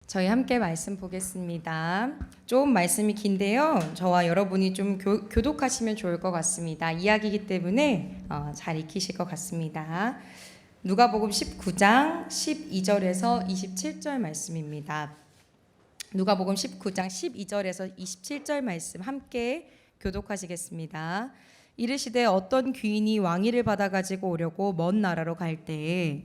저희 함께 말씀 보겠습니다. 좀 말씀이 긴데요. 저와 여러분이 좀 교독하시면 좋을 것 같습니다. 이야기이기 때문에 잘 익히실 것 같습니다. 누가복음 19장 12절에서 27절 말씀입니다. 누가복음 19장 12절에서 27절 말씀 함께 교독하시겠습니다. 이르시되 어떤 귀인이 왕위를 받아 가지고 오려고 먼 나라로 갈 때에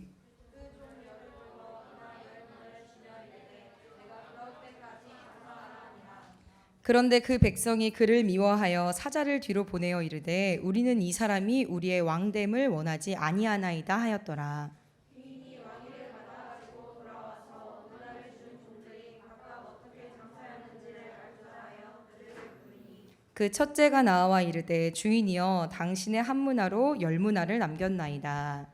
그런데 그 백성이 그를 미워하여 사자를 뒤로 보내어 이르되 우리는 이 사람이 우리의 왕됨을 원하지 아니하나이다 하였더라. 그 첫째가 나와 이르되 주인이여 당신의 한 문화로 열 문화를 남겼나이다.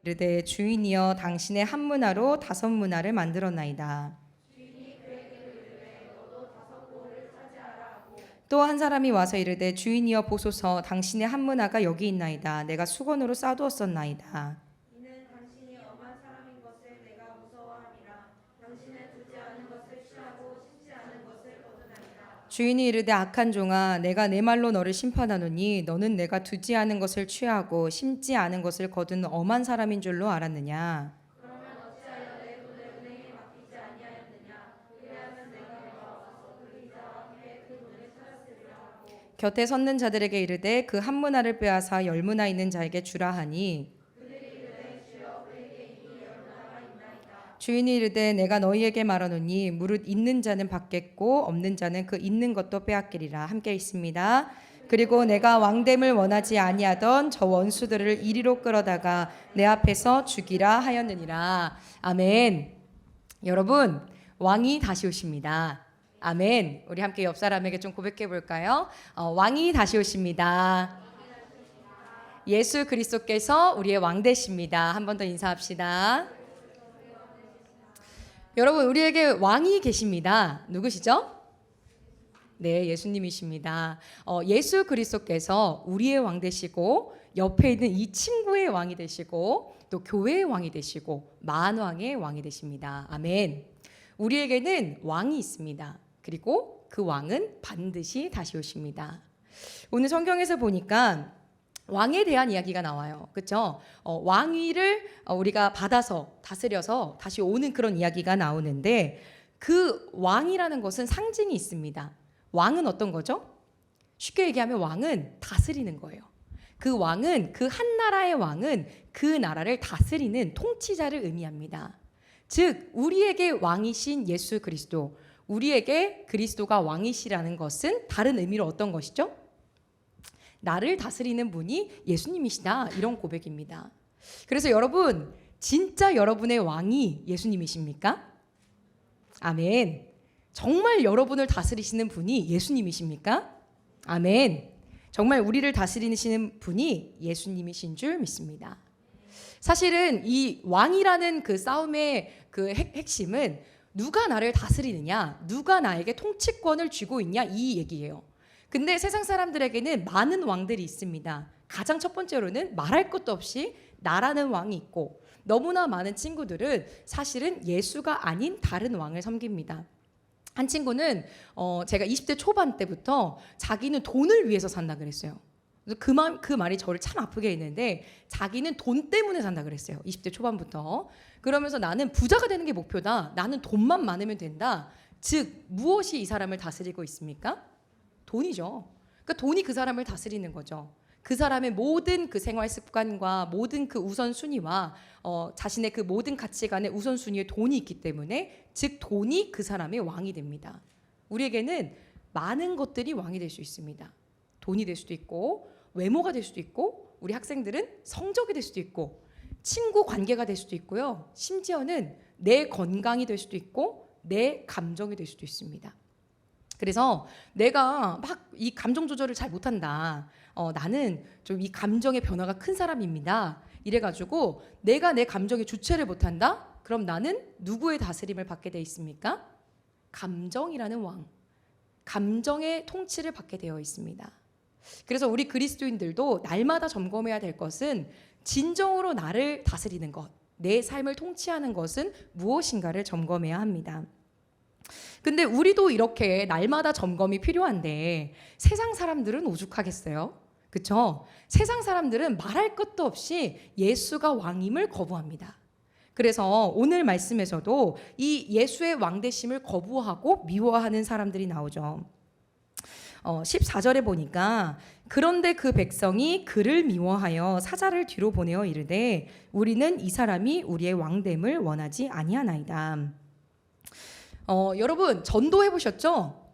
이르되 주인이여 당신의 한 문화로 다섯 문화를 만들었나이다. 또 한 사람이 와서 이르되 주인이여 보소서 당신의 한 문화가 여기 있나이다. 내가 수건으로 싸두었었나이다. 주인이 이르되 악한 종아 내가 내 말로 너를 심판하노니 너는 내가 두지 않은 것을 취하고 심지 않은 것을 거둔 엄한 사람인 줄로 알았느냐. 곁에 섰는 자들에게 이르되 그 한 문화를 빼앗아 열 문화 있는 자에게 주라 하니 주인이 이르되 내가 너희에게 말하노니 무릇 있는 자는 받겠고 없는 자는 그 있는 것도 빼앗기리라. 함께 있습니다. 그리고 내가 왕됨을 원하지 아니하던 저 원수들을 이리로 끌어다가 내 앞에서 죽이라 하였느니라. 아멘. 여러분 왕이 다시 오십니다. 아멘. 우리 함께 옆 사람에게 좀 고백해 볼까요? 왕이 다시 오십니다. 예수 그리스도께서 우리의 왕 되십니다. 한 번 더 인사합시다. 여러분 우리에게 왕이 계십니다. 누구시죠? 네, 예수님이십니다. 예수 그리스도께서 우리의 왕 되시고 옆에 있는 이 친구의 왕이 되시고 또 교회의 왕이 되시고 만왕의 왕이 되십니다. 아멘. 우리에게는 왕이 있습니다. 그리고 그 왕은 반드시 다시 오십니다. 오늘 성경에서 보니까 왕에 대한 이야기가 나와요. 그렇죠? 왕위를 우리가 받아서 다스려서 다시 오는 그런 이야기가 나오는데 그 왕이라는 것은 상징이 있습니다. 왕은 어떤 거죠? 쉽게 얘기하면 왕은 다스리는 거예요. 그 왕은 그 한 나라의 왕은 그 나라를 다스리는 통치자를 의미합니다. 즉 우리에게 왕이신 예수 그리스도, 우리에게 그리스도가 왕이시라는 것은 다른 의미로 어떤 것이죠? 나를 다스리는 분이 예수님이시다, 이런 고백입니다. 그래서 여러분 진짜 여러분의 왕이 예수님이십니까? 아멘. 정말 여러분을 다스리시는 분이 예수님이십니까? 아멘. 정말 우리를 다스리시는 분이 예수님이신 줄 믿습니다. 사실은 이 왕이라는 그 싸움의 그 핵심은 누가 나를 다스리느냐, 누가 나에게 통치권을 쥐고 있냐, 이 얘기예요. 근데 세상 사람들에게는 많은 왕들이 있습니다. 가장 첫 번째로는 말할 것도 없이 나라는 왕이 있고, 너무나 많은 친구들은 사실은 예수가 아닌 다른 왕을 섬깁니다. 한 친구는 제가 20대 초반 때부터 자기는 돈을 위해서 산다 그랬어요. 그 말이 저를 참 아프게 했는데 자기는 돈 때문에 산다 그랬어요. 20대 초반부터. 그러면서 나는 부자가 되는 게 목표다. 나는 돈만 많으면 된다. 즉 무엇이 이 사람을 다스리고 있습니까? 돈이죠. 그러니까 돈이 그 사람을 다스리는 거죠. 그 사람의 모든 그 생활 습관과 모든 그 우선순위와 자신의 그 모든 가치관의 우선순위에 돈이 있기 때문에 즉 돈이 그 사람의 왕이 됩니다. 우리에게는 많은 것들이 왕이 될 수 있습니다. 돈이 될 수도 있고 외모가 될 수도 있고 우리 학생들은 성적이 될 수도 있고 친구 관계가 될 수도 있고요. 심지어는 내 건강이 될 수도 있고 내 감정이 될 수도 있습니다. 그래서 내가 막 이 감정 조절을 잘 못한다. 나는 좀 이 감정의 변화가 큰 사람입니다. 이래가지고 내가 내 감정의 주체를 못한다? 그럼 나는 누구의 다스림을 받게 돼 있습니까? 감정이라는 왕, 감정의 통치를 받게 되어 있습니다. 그래서 우리 그리스도인들도 날마다 점검해야 될 것은 진정으로 나를 다스리는 것, 내 삶을 통치하는 것은 무엇인가를 점검해야 합니다. 근데 우리도 이렇게 날마다 점검이 필요한데 세상 사람들은 오죽하겠어요? 그렇죠? 세상 사람들은 말할 것도 없이 예수가 왕임을 거부합니다. 그래서 오늘 말씀에서도 이 예수의 왕되심을 거부하고 미워하는 사람들이 나오죠. 14절에 보니까 그런데 그 백성이 그를 미워하여 사자를 뒤로 보내어 이르되 우리는 이 사람이 우리의 왕됨을 원하지 아니하나이다. 여러분 전도해 보셨죠?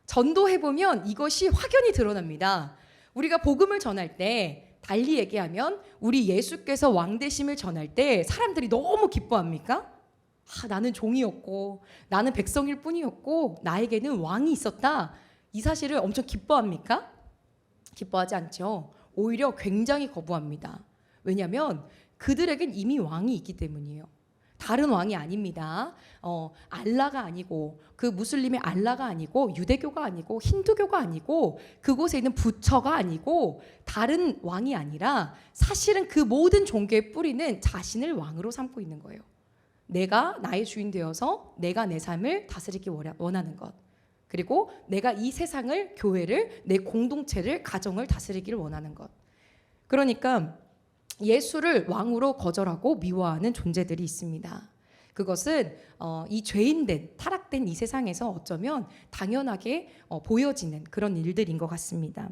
전도해 보면 이것이 확연히 드러납니다. 우리가 복음을 전할 때 달리 얘기하면 우리 예수께서 왕되심을 전할 때 사람들이 너무 기뻐합니까? 나는 종이었고 나는 백성일 뿐이었고 나에게는 왕이 있었다. 이 사실을 엄청 기뻐합니까? 기뻐하지 않죠. 오히려 굉장히 거부합니다. 왜냐하면 그들에겐 이미 왕이 있기 때문이에요. 다른 왕이 아닙니다. 알라가 아니고 그 무슬림의 알라가 아니고 유대교가 아니고 힌두교가 아니고 그곳에 있는 부처가 아니고 다른 왕이 아니라 사실은 그 모든 종교의 뿌리는 자신을 왕으로 삼고 있는 거예요. 내가 나의 주인 되어서 내가 내 삶을 다스리기 원하는 것. 그리고 내가 이 세상을, 교회를, 내 공동체를, 가정을 다스리기를 원하는 것. 그러니까 예수를 왕으로 거절하고 미워하는 존재들이 있습니다. 그것은 이 죄인된, 타락된 이 세상에서 어쩌면 당연하게 보여지는 그런 일들인 것 같습니다.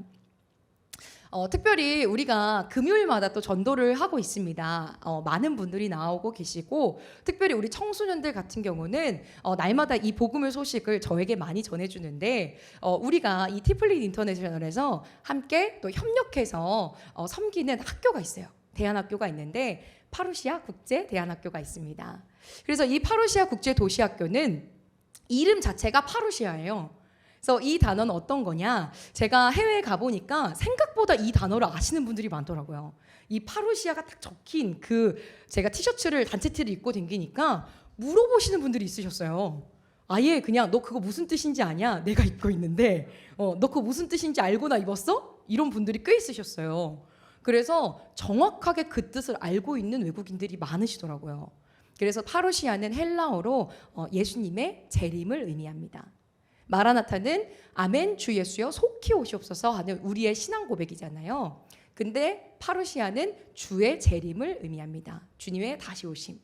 특별히 우리가 금요일마다 또 전도를 하고 있습니다. 많은 분들이 나오고 계시고 특별히 우리 청소년들 같은 경우는 날마다 이 복음의 소식을 저에게 많이 전해주는데 우리가 이 티플릿 인터내셔널에서 함께 또 협력해서 섬기는 학교가 있어요. 대안학교가 있는데 파루시아 국제 대안학교가 있습니다. 그래서 이 파루시아 국제 도시학교는 이름 자체가 파루시아예요. 그래서 이 단어는 어떤 거냐? 제가 해외에 가보니까 생각보다 이 단어를 아시는 분들이 많더라고요. 이 파루시아가 딱 적힌 제가 티셔츠를 단체 티를 입고 다니니까 물어보시는 분들이 있으셨어요. 아예 그냥 너 그거 무슨 뜻인지 아냐? 내가 입고 있는데 너 그거 무슨 뜻인지 알고나 입었어? 이런 분들이 꽤 있으셨어요. 그래서 정확하게 그 뜻을 알고 있는 외국인들이 많으시더라고요. 그래서 파루시아는 헬라어로 예수님의 재림을 의미합니다. 마라나타는 아멘 주 예수여 속히 오시옵소서 하는 우리의 신앙 고백이잖아요. 근데 파루시아는 주의 재림을 의미합니다. 주님의 다시 오심.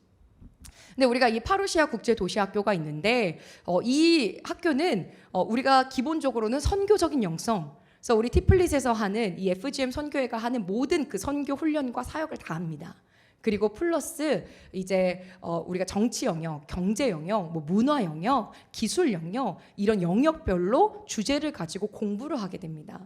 근데 우리가 이 파루시아 국제 도시학교가 있는데 이 학교는 우리가 기본적으로는 선교적인 영성, 그래서 우리 티플릿에서 하는 이 FGM 선교회가 하는 모든 그 선교 훈련과 사역을 다 합니다. 그리고 플러스 이제 우리가 정치 영역, 경제 영역, 문화 영역, 기술 영역 이런 영역별로 주제를 가지고 공부를 하게 됩니다.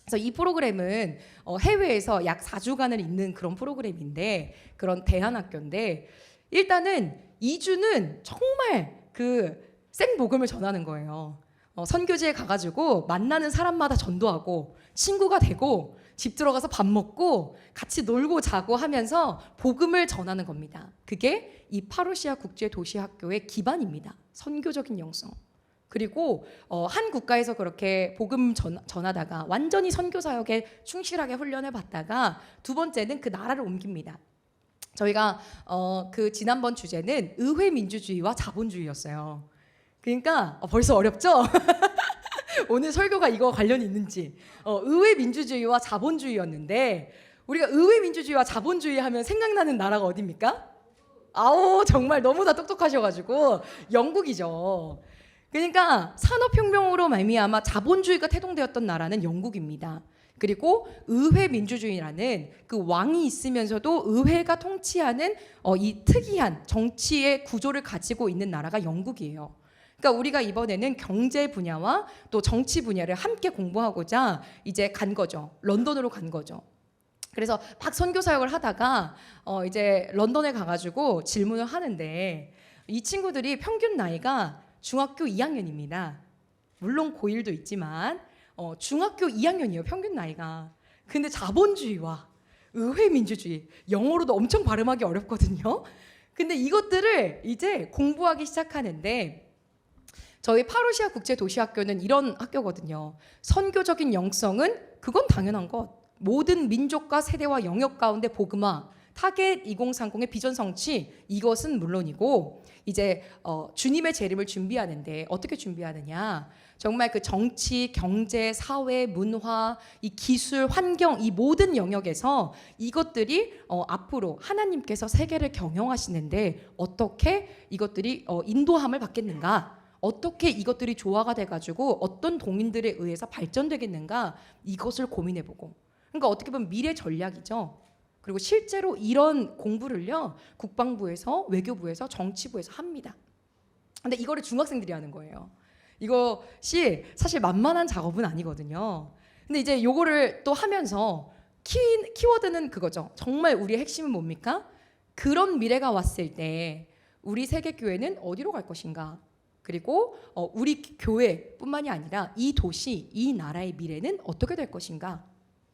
그래서 이 프로그램은 해외에서 약 4주간을 있는 그런 프로그램인데 그런 대안학교인데 일단은 2주는 정말 그 생복음을 전하는 거예요. 선교지에 가가지고 만나는 사람마다 전도하고 친구가 되고 집 들어가서 밥 먹고 같이 놀고 자고 하면서 복음을 전하는 겁니다. 그게 이 파루시아 국제도시학교의 기반입니다. 선교적인 영성. 그리고 한 국가에서 그렇게 복음 전하다가 완전히 선교 사역에 충실하게 훈련을 받다가 두 번째는 그 나라를 옮깁니다. 저희가 그 지난번 주제는 의회 민주주의와 자본주의였어요. 그러니까 벌써 어렵죠? 오늘 설교가 이거 관련이 있는지 의회 민주주의와 자본주의였는데 우리가 의회 민주주의와 자본주의 하면 생각나는 나라가 어디입니까? 아우 정말 너무 다 똑똑하셔가지고 영국이죠. 그러니까 산업혁명으로 말미암아 자본주의가 태동되었던 나라는 영국입니다. 그리고 의회 민주주의라는 그 왕이 있으면서도 의회가 통치하는 이 특이한 정치의 구조를 가지고 있는 나라가 영국이에요. 그러니까 우리가 이번에는 경제 분야와 또 정치 분야를 함께 공부하고자 이제 간 거죠. 런던으로 간 거죠. 그래서 막 선교 사역을 하다가 이제 런던에 가가지고 질문을 하는데 이 친구들이 평균 나이가 중학교 2학년입니다. 물론 고1도 있지만 중학교 2학년이에요. 평균 나이가. 근데 자본주의와 의회 민주주의 영어로도 엄청 발음하기 어렵거든요. 근데 이것들을 이제 공부하기 시작하는데 저희 파루시아 국제도시학교는 이런 학교거든요. 선교적인 영성은 그건 당연한 것. 모든 민족과 세대와 영역 가운데 복음화, 타겟 2030의 비전 성취, 이것은 물론이고 이제 주님의 재림을 준비하는데 어떻게 준비하느냐? 정말 그 정치, 경제, 사회, 문화, 이 기술, 환경 이 모든 영역에서 이것들이 앞으로 하나님께서 세계를 경영하시는데 어떻게 이것들이 인도함을 받겠는가? 어떻게 이것들이 조화가 돼가지고 어떤 동인들에 의해서 발전되겠는가? 이것을 고민해보고 그러니까 어떻게 보면 미래 전략이죠. 그리고 실제로 이런 공부를요 국방부에서 외교부에서 정치부에서 합니다. 근데 이거를 중학생들이 하는 거예요. 이것이 사실 만만한 작업은 아니거든요. 근데 이제 요거를 또 하면서 키워드는 그거죠. 정말 우리의 핵심은 뭡니까? 그런 미래가 왔을 때 우리 세계교회는 어디로 갈 것인가? 그리고 우리 교회뿐만이 아니라 이 도시, 이 나라의 미래는 어떻게 될 것인가?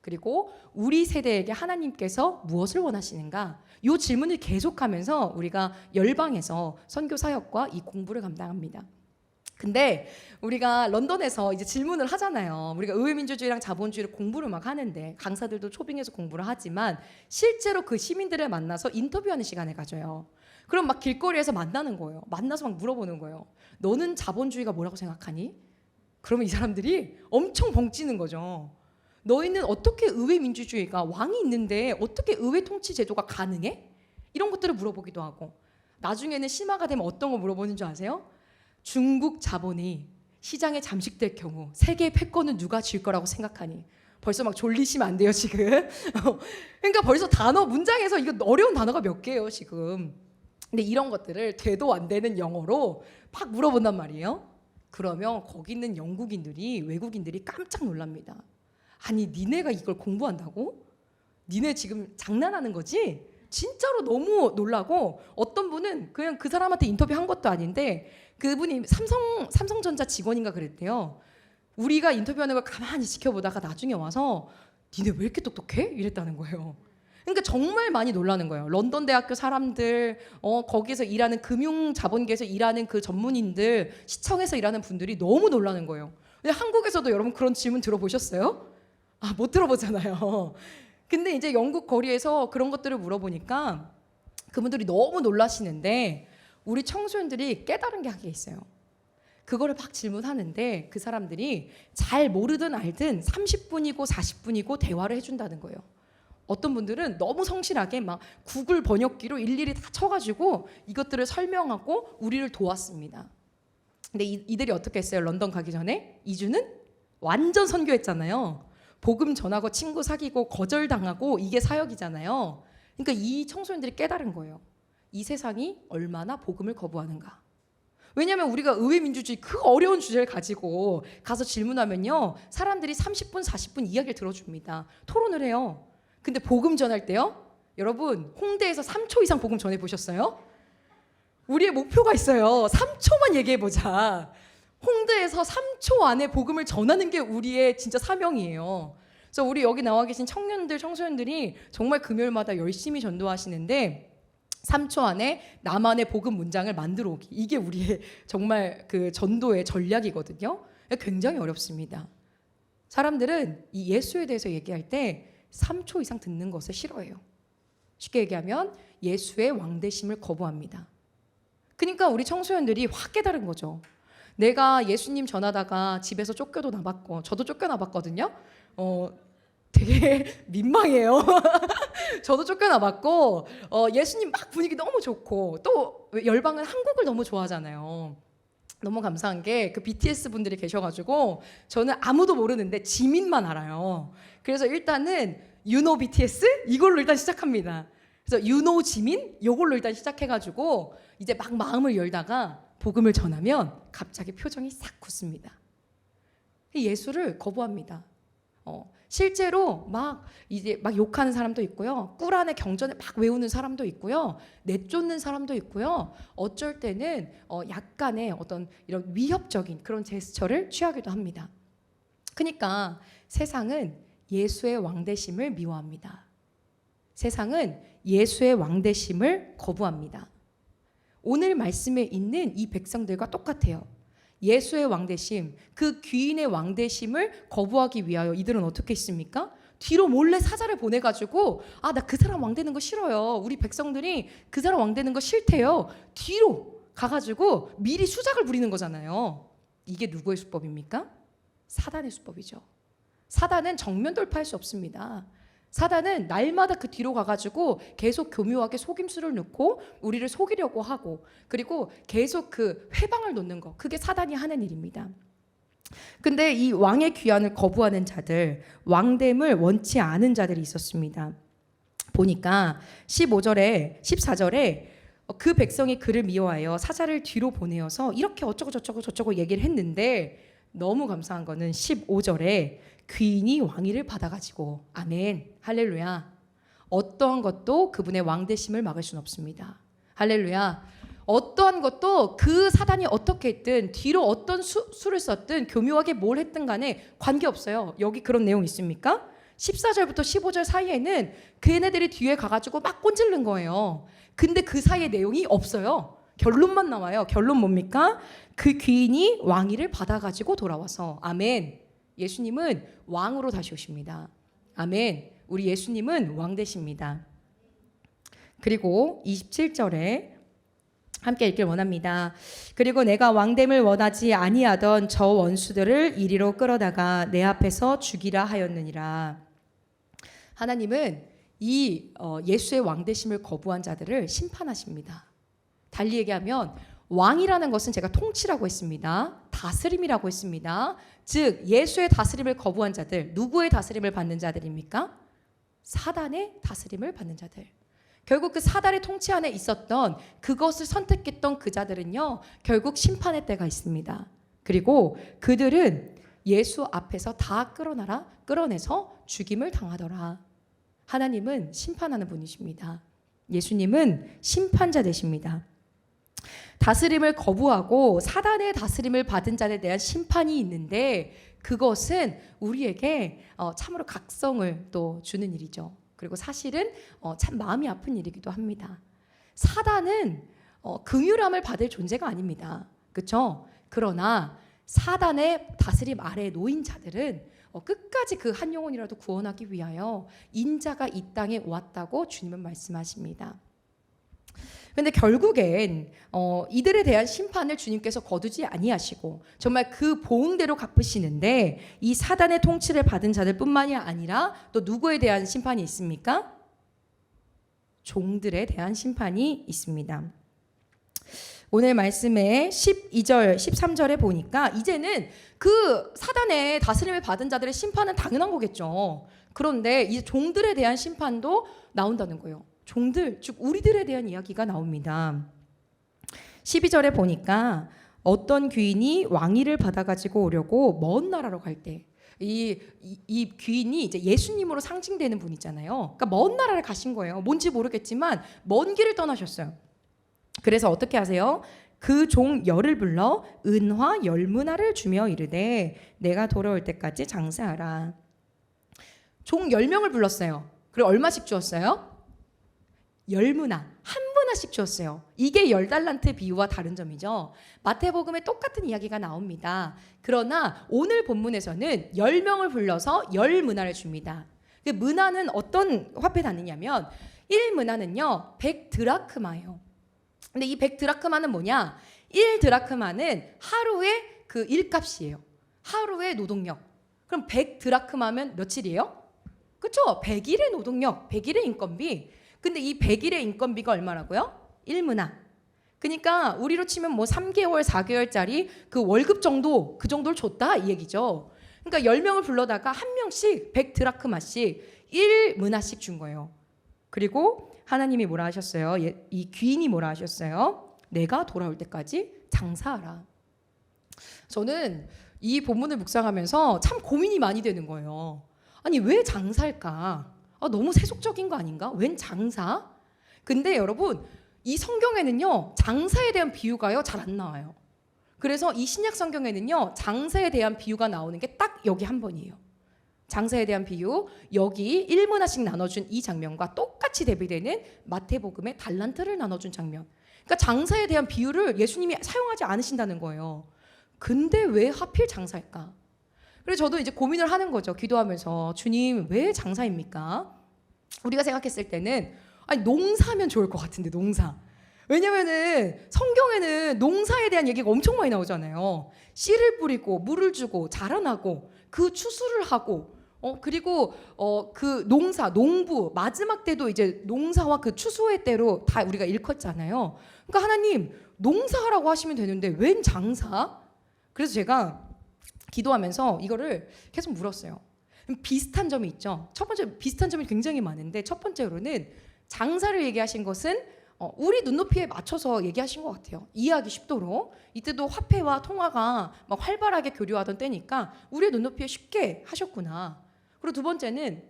그리고 우리 세대에게 하나님께서 무엇을 원하시는가? 이 질문을 계속하면서 우리가 열방에서 선교 사역과 이 공부를 감당합니다. 근데 우리가 런던에서 이제 질문을 하잖아요. 우리가 의회민주주의랑 자본주의를 공부를 막 하는데 강사들도 초빙해서 공부를 하지만 실제로 그 시민들을 만나서 인터뷰하는 시간을 가져요. 그럼 막 길거리에서 만나는 거예요. 만나서 막 물어보는 거예요. 너는 자본주의가 뭐라고 생각하니? 그러면 이 사람들이 엄청 벙찌는 거죠. 너희는 어떻게 의회 민주주의가 왕이 있는데 어떻게 의회 통치 제도가 가능해? 이런 것들을 물어보기도 하고 나중에는 심화가 되면 어떤 거 물어보는 줄 아세요? 중국 자본이 시장에 잠식될 경우 세계의 패권은 누가 질 거라고 생각하니? 벌써 막 졸리시면 안 돼요 지금. 그러니까 벌써 단어 문장에서 이거 어려운 단어가 몇 개예요 지금. 근데 이런 것들을 되도 안 되는 영어로 막 물어본단 말이에요. 그러면 거기 있는 영국인들이 외국인들이 깜짝 놀랍니다. 아니 니네가 이걸 공부한다고? 니네 지금 장난하는 거지? 진짜로 너무 놀라고 어떤 분은 그냥 그 사람한테 인터뷰한 것도 아닌데 그분이 삼성전자 직원인가 그랬대요. 우리가 인터뷰하는 걸 가만히 지켜보다가 나중에 와서 니네 왜 이렇게 똑똑해? 이랬다는 거예요. 그러니까 정말 많이 놀라는 거예요. 런던 대학교 사람들, 거기서 일하는 금융자본계에서 일하는 그 전문인들, 시청에서 일하는 분들이 너무 놀라는 거예요. 근데 한국에서도 여러분 그런 질문 들어보셨어요? 못 들어보잖아요. 근데 이제 영국 거리에서 그런 것들을 물어보니까 그분들이 너무 놀라시는데 우리 청소년들이 깨달은 게 한 개 있어요. 그거를 막 질문하는데 그 사람들이 잘 모르든 알든 30분이고 40분이고 대화를 해준다는 거예요. 어떤 분들은 너무 성실하게 막 구글 번역기로 일일이 다 쳐가지고 이것들을 설명하고 우리를 도왔습니다. 근데 이들이 어떻게 했어요? 런던 가기 전에 2주는 완전 선교했잖아요. 복음 전하고 친구 사귀고 거절당하고 이게 사역이잖아요. 그러니까 이 청소년들이 깨달은 거예요. 이 세상이 얼마나 복음을 거부하는가. 왜냐하면 우리가 의회민주주의 그 어려운 주제를 가지고 가서 질문하면요. 사람들이 30분, 40분 이야기를 들어줍니다. 토론을 해요. 근데 복음 전할 때요. 여러분 홍대에서 3초 이상 복음 전해보셨어요? 우리의 목표가 있어요. 3초만 얘기해보자. 홍대에서 3초 안에 복음을 전하는 게 우리의 진짜 사명이에요. 그래서 우리 여기 나와 계신 청년들, 청소년들이 정말 금요일마다 열심히 전도하시는데 3초 안에 나만의 복음 문장을 만들어 오기. 이게 우리의 정말 그 전도의 전략이거든요. 굉장히 어렵습니다. 사람들은 이 예수에 대해서 얘기할 때 3초 이상 듣는 것을 싫어해요. 쉽게 얘기하면 예수의 왕되심을 거부합니다. 그러니까 우리 청소년들이 확 깨달은 거죠. 내가 예수님 전하다가 집에서 쫓겨도 나봤고 저도 쫓겨나봤거든요. 되게 민망해요. 저도 쫓겨나봤고 예수님 막 분위기 너무 좋고 또 열방은 한국을 너무 좋아하잖아요. 너무 감사한 게 그 BTS 분들이 계셔가지고 저는 아무도 모르는데 지민만 알아요. 그래서 일단은 You know BTS? 이걸로 일단 시작합니다. 그래서 You know 지민? 이걸로 일단 시작해가지고 이제 막 마음을 열다가 복음을 전하면 갑자기 표정이 싹 굳습니다. 예수를 거부합니다. 실제로 막 이제 막 욕하는 사람도 있고요. 꿀 안에 경전을 막 외우는 사람도 있고요. 내쫓는 사람도 있고요. 어쩔 때는 약간의 어떤 이런 위협적인 그런 제스처를 취하기도 합니다. 그러니까 세상은 예수의 왕되심을 미워합니다. 세상은 예수의 왕되심을 거부합니다. 오늘 말씀에 있는 이 백성들과 똑같아요. 예수의 왕대심, 그 귀인의 왕대심을 거부하기 위하여 이들은 어떻게 했습니까? 뒤로 몰래 사자를 보내가지고 나 그 사람 왕되는 거 싫어요. 우리 백성들이 그 사람 왕되는 거 싫대요. 뒤로 가가지고 미리 수작을 부리는 거잖아요. 이게 누구의 수법입니까? 사단의 수법이죠. 사단은 정면 돌파할 수 없습니다. 사단은 날마다 그 뒤로 가가지고 계속 교묘하게 속임수를 넣고 우리를 속이려고 하고, 그리고 계속 그 회방을 놓는 거, 그게 사단이 하는 일입니다. 근데 이 왕의 귀환을 거부하는 자들, 왕됨을 원치 않은 자들이 있었습니다. 보니까 15절에 14절에 그 백성이 그를 미워하여 사자를 뒤로 보내어서 이렇게 어쩌고 저쩌고 얘기를 했는데, 너무 감사한 거는 15절에 귀인이 왕위를 받아가지고, 아멘, 할렐루야, 어떠한 것도 그분의 왕되심을 막을 수는 없습니다. 할렐루야. 어떠한 것도 그 사단이 어떻게 했든 뒤로 어떤 수를 썼든 교묘하게 뭘 했든 간에 관계없어요. 여기 그런 내용 있습니까? 14절부터 15절 사이에는 걔네들이 뒤에 가가지고 막 꼰질른 거예요. 근데 그 사이에 내용이 없어요. 결론만 나와요. 결론 뭡니까? 그 귀인이 왕위를 받아가지고 돌아와서, 아멘, 예수님은 왕으로 다시 오십니다. 아멘, 우리 예수님은 왕 되십니다. 그리고 27절에 함께 읽길 원합니다. 그리고 내가 왕됨을 원하지 아니하던 저 원수들을 이리로 끌어다가 내 앞에서 죽이라 하였느니라. 하나님은 이 예수의 왕되심을 거부한 자들을 심판하십니다. 달리 얘기하면 왕이라는 것은 제가 통치라고 했습니다. 다스림이라고 했습니다. 즉 예수의 다스림을 거부한 자들, 누구의 다스림을 받는 자들입니까? 사단의 다스림을 받는 자들. 결국 그 사단의 통치 안에 있었던, 그것을 선택했던 그 자들은요, 결국 심판의 때가 있습니다. 그리고 그들은 예수 앞에서 다 끌어내서 죽임을 당하더라. 하나님은 심판하는 분이십니다. 예수님은 심판자 되십니다. 다스림을 거부하고 사단의 다스림을 받은 자에 대한 심판이 있는데, 그것은 우리에게 참으로 각성을 또 주는 일이죠. 그리고 사실은 참 마음이 아픈 일이기도 합니다. 사단은 긍휼함을 받을 존재가 아닙니다. 그렇죠? 그러나 사단의 다스림 아래에 놓인 자들은 끝까지 그 한 영혼이라도 구원하기 위하여 인자가 이 땅에 왔다고 주님은 말씀하십니다. 그런데 결국엔 이들에 대한 심판을 주님께서 거두지 아니하시고 정말 그 보응대로 갚으시는데, 이 사단의 통치를 받은 자들뿐만이 아니라 또 누구에 대한 심판이 있습니까? 종들에 대한 심판이 있습니다. 오늘 말씀에 12절, 13절에 보니까 이제는 그 사단의 다스림을 받은 자들의 심판은 당연한 거겠죠. 그런데 이 종들에 대한 심판도 나온다는 거예요. 종들, 즉 우리들에 대한 이야기가 나옵니다. 12절에 보니까 어떤 귀인이 왕위를 받아가지고 오려고 먼 나라로 갈 때, 이 귀인이 이제 예수님으로 상징되는 분이잖아요. 그러니까 먼 나라를 가신 거예요. 뭔지 모르겠지만 먼 길을 떠나셨어요. 그래서 어떻게 하세요? 그 종 열을 불러 은화 열문화를 주며 이르되 내가 돌아올 때까지 장사하라. 종 10명을 불렀어요. 그리고 얼마씩 주었어요? 10문화, 한 문화씩 주었어요. 이게 10달란트 비유와 다른 점이죠. 마태복음에 똑같은 이야기가 나옵니다. 그러나 오늘 본문에서는 10명을 불러서 10문화를 줍니다. 그 문화는 어떤 화폐 단위냐면 1문화는요 100드라크마예요. 근데 이 100드라크마는 뭐냐? 1드라크마는 하루의 그 일값이에요. 하루의 노동력. 그럼 100드라크마면 며칠이에요? 그렇죠? 100일의 노동력, 100일의 인건비. 근데 이 100일의 인건비가 얼마라고요? 1문화. 그러니까 우리로 치면 뭐 3개월, 4개월짜리 그 월급 정도, 그 정도를 줬다 이 얘기죠. 그러니까 10명을 불러다가 한 명씩 100드라크마씩 1문화씩 준 거예요. 그리고 하나님이 뭐라 하셨어요? 이 귀인이 뭐라 하셨어요? 내가 돌아올 때까지 장사하라. 저는 이 본문을 묵상하면서 참 고민이 많이 되는 거예요. 아니 왜 장사일까? 너무 세속적인 거 아닌가? 웬 장사? 근데 여러분 이 성경에는요 장사에 대한 비유가요 잘 안 나와요. 그래서 이 신약 성경에는요 장사에 대한 비유가 나오는 게 딱 여기 한 번이에요. 장사에 대한 비유, 여기 1문화씩 나눠준 이 장면과 똑같이 대비되는 마태복음의 달란트를 나눠준 장면. 그러니까 장사에 대한 비유를 예수님이 사용하지 않으신다는 거예요. 근데 왜 하필 장사일까? 그래서 저도 이제 고민을 하는 거죠. 기도하면서 주님 왜 장사입니까? 우리가 생각했을 때는 아니 농사면 좋을 것 같은데 농사. 왜냐면은 성경에는 농사에 대한 얘기가 엄청 많이 나오잖아요. 씨를 뿌리고 물을 주고 자라나고 그 추수를 하고 그리고 그 농사 농부 마지막 때도 이제 농사와 그 추수의 때로 다 우리가 일컫잖아요. 그러니까 하나님 농사하라고 하시면 되는데 웬 장사? 그래서 제가 기도하면서 이거를 계속 물었어요. 비슷한 점이 있죠. 첫 번째 비슷한 점이 굉장히 많은데 첫 번째로는 장사를 얘기하신 것은 우리 눈높이에 맞춰서 얘기하신 것 같아요. 이해하기 쉽도록. 이때도 화폐와 통화가 막 활발하게 교류하던 때니까 우리의 눈높이에 쉽게 하셨구나. 그리고 두 번째는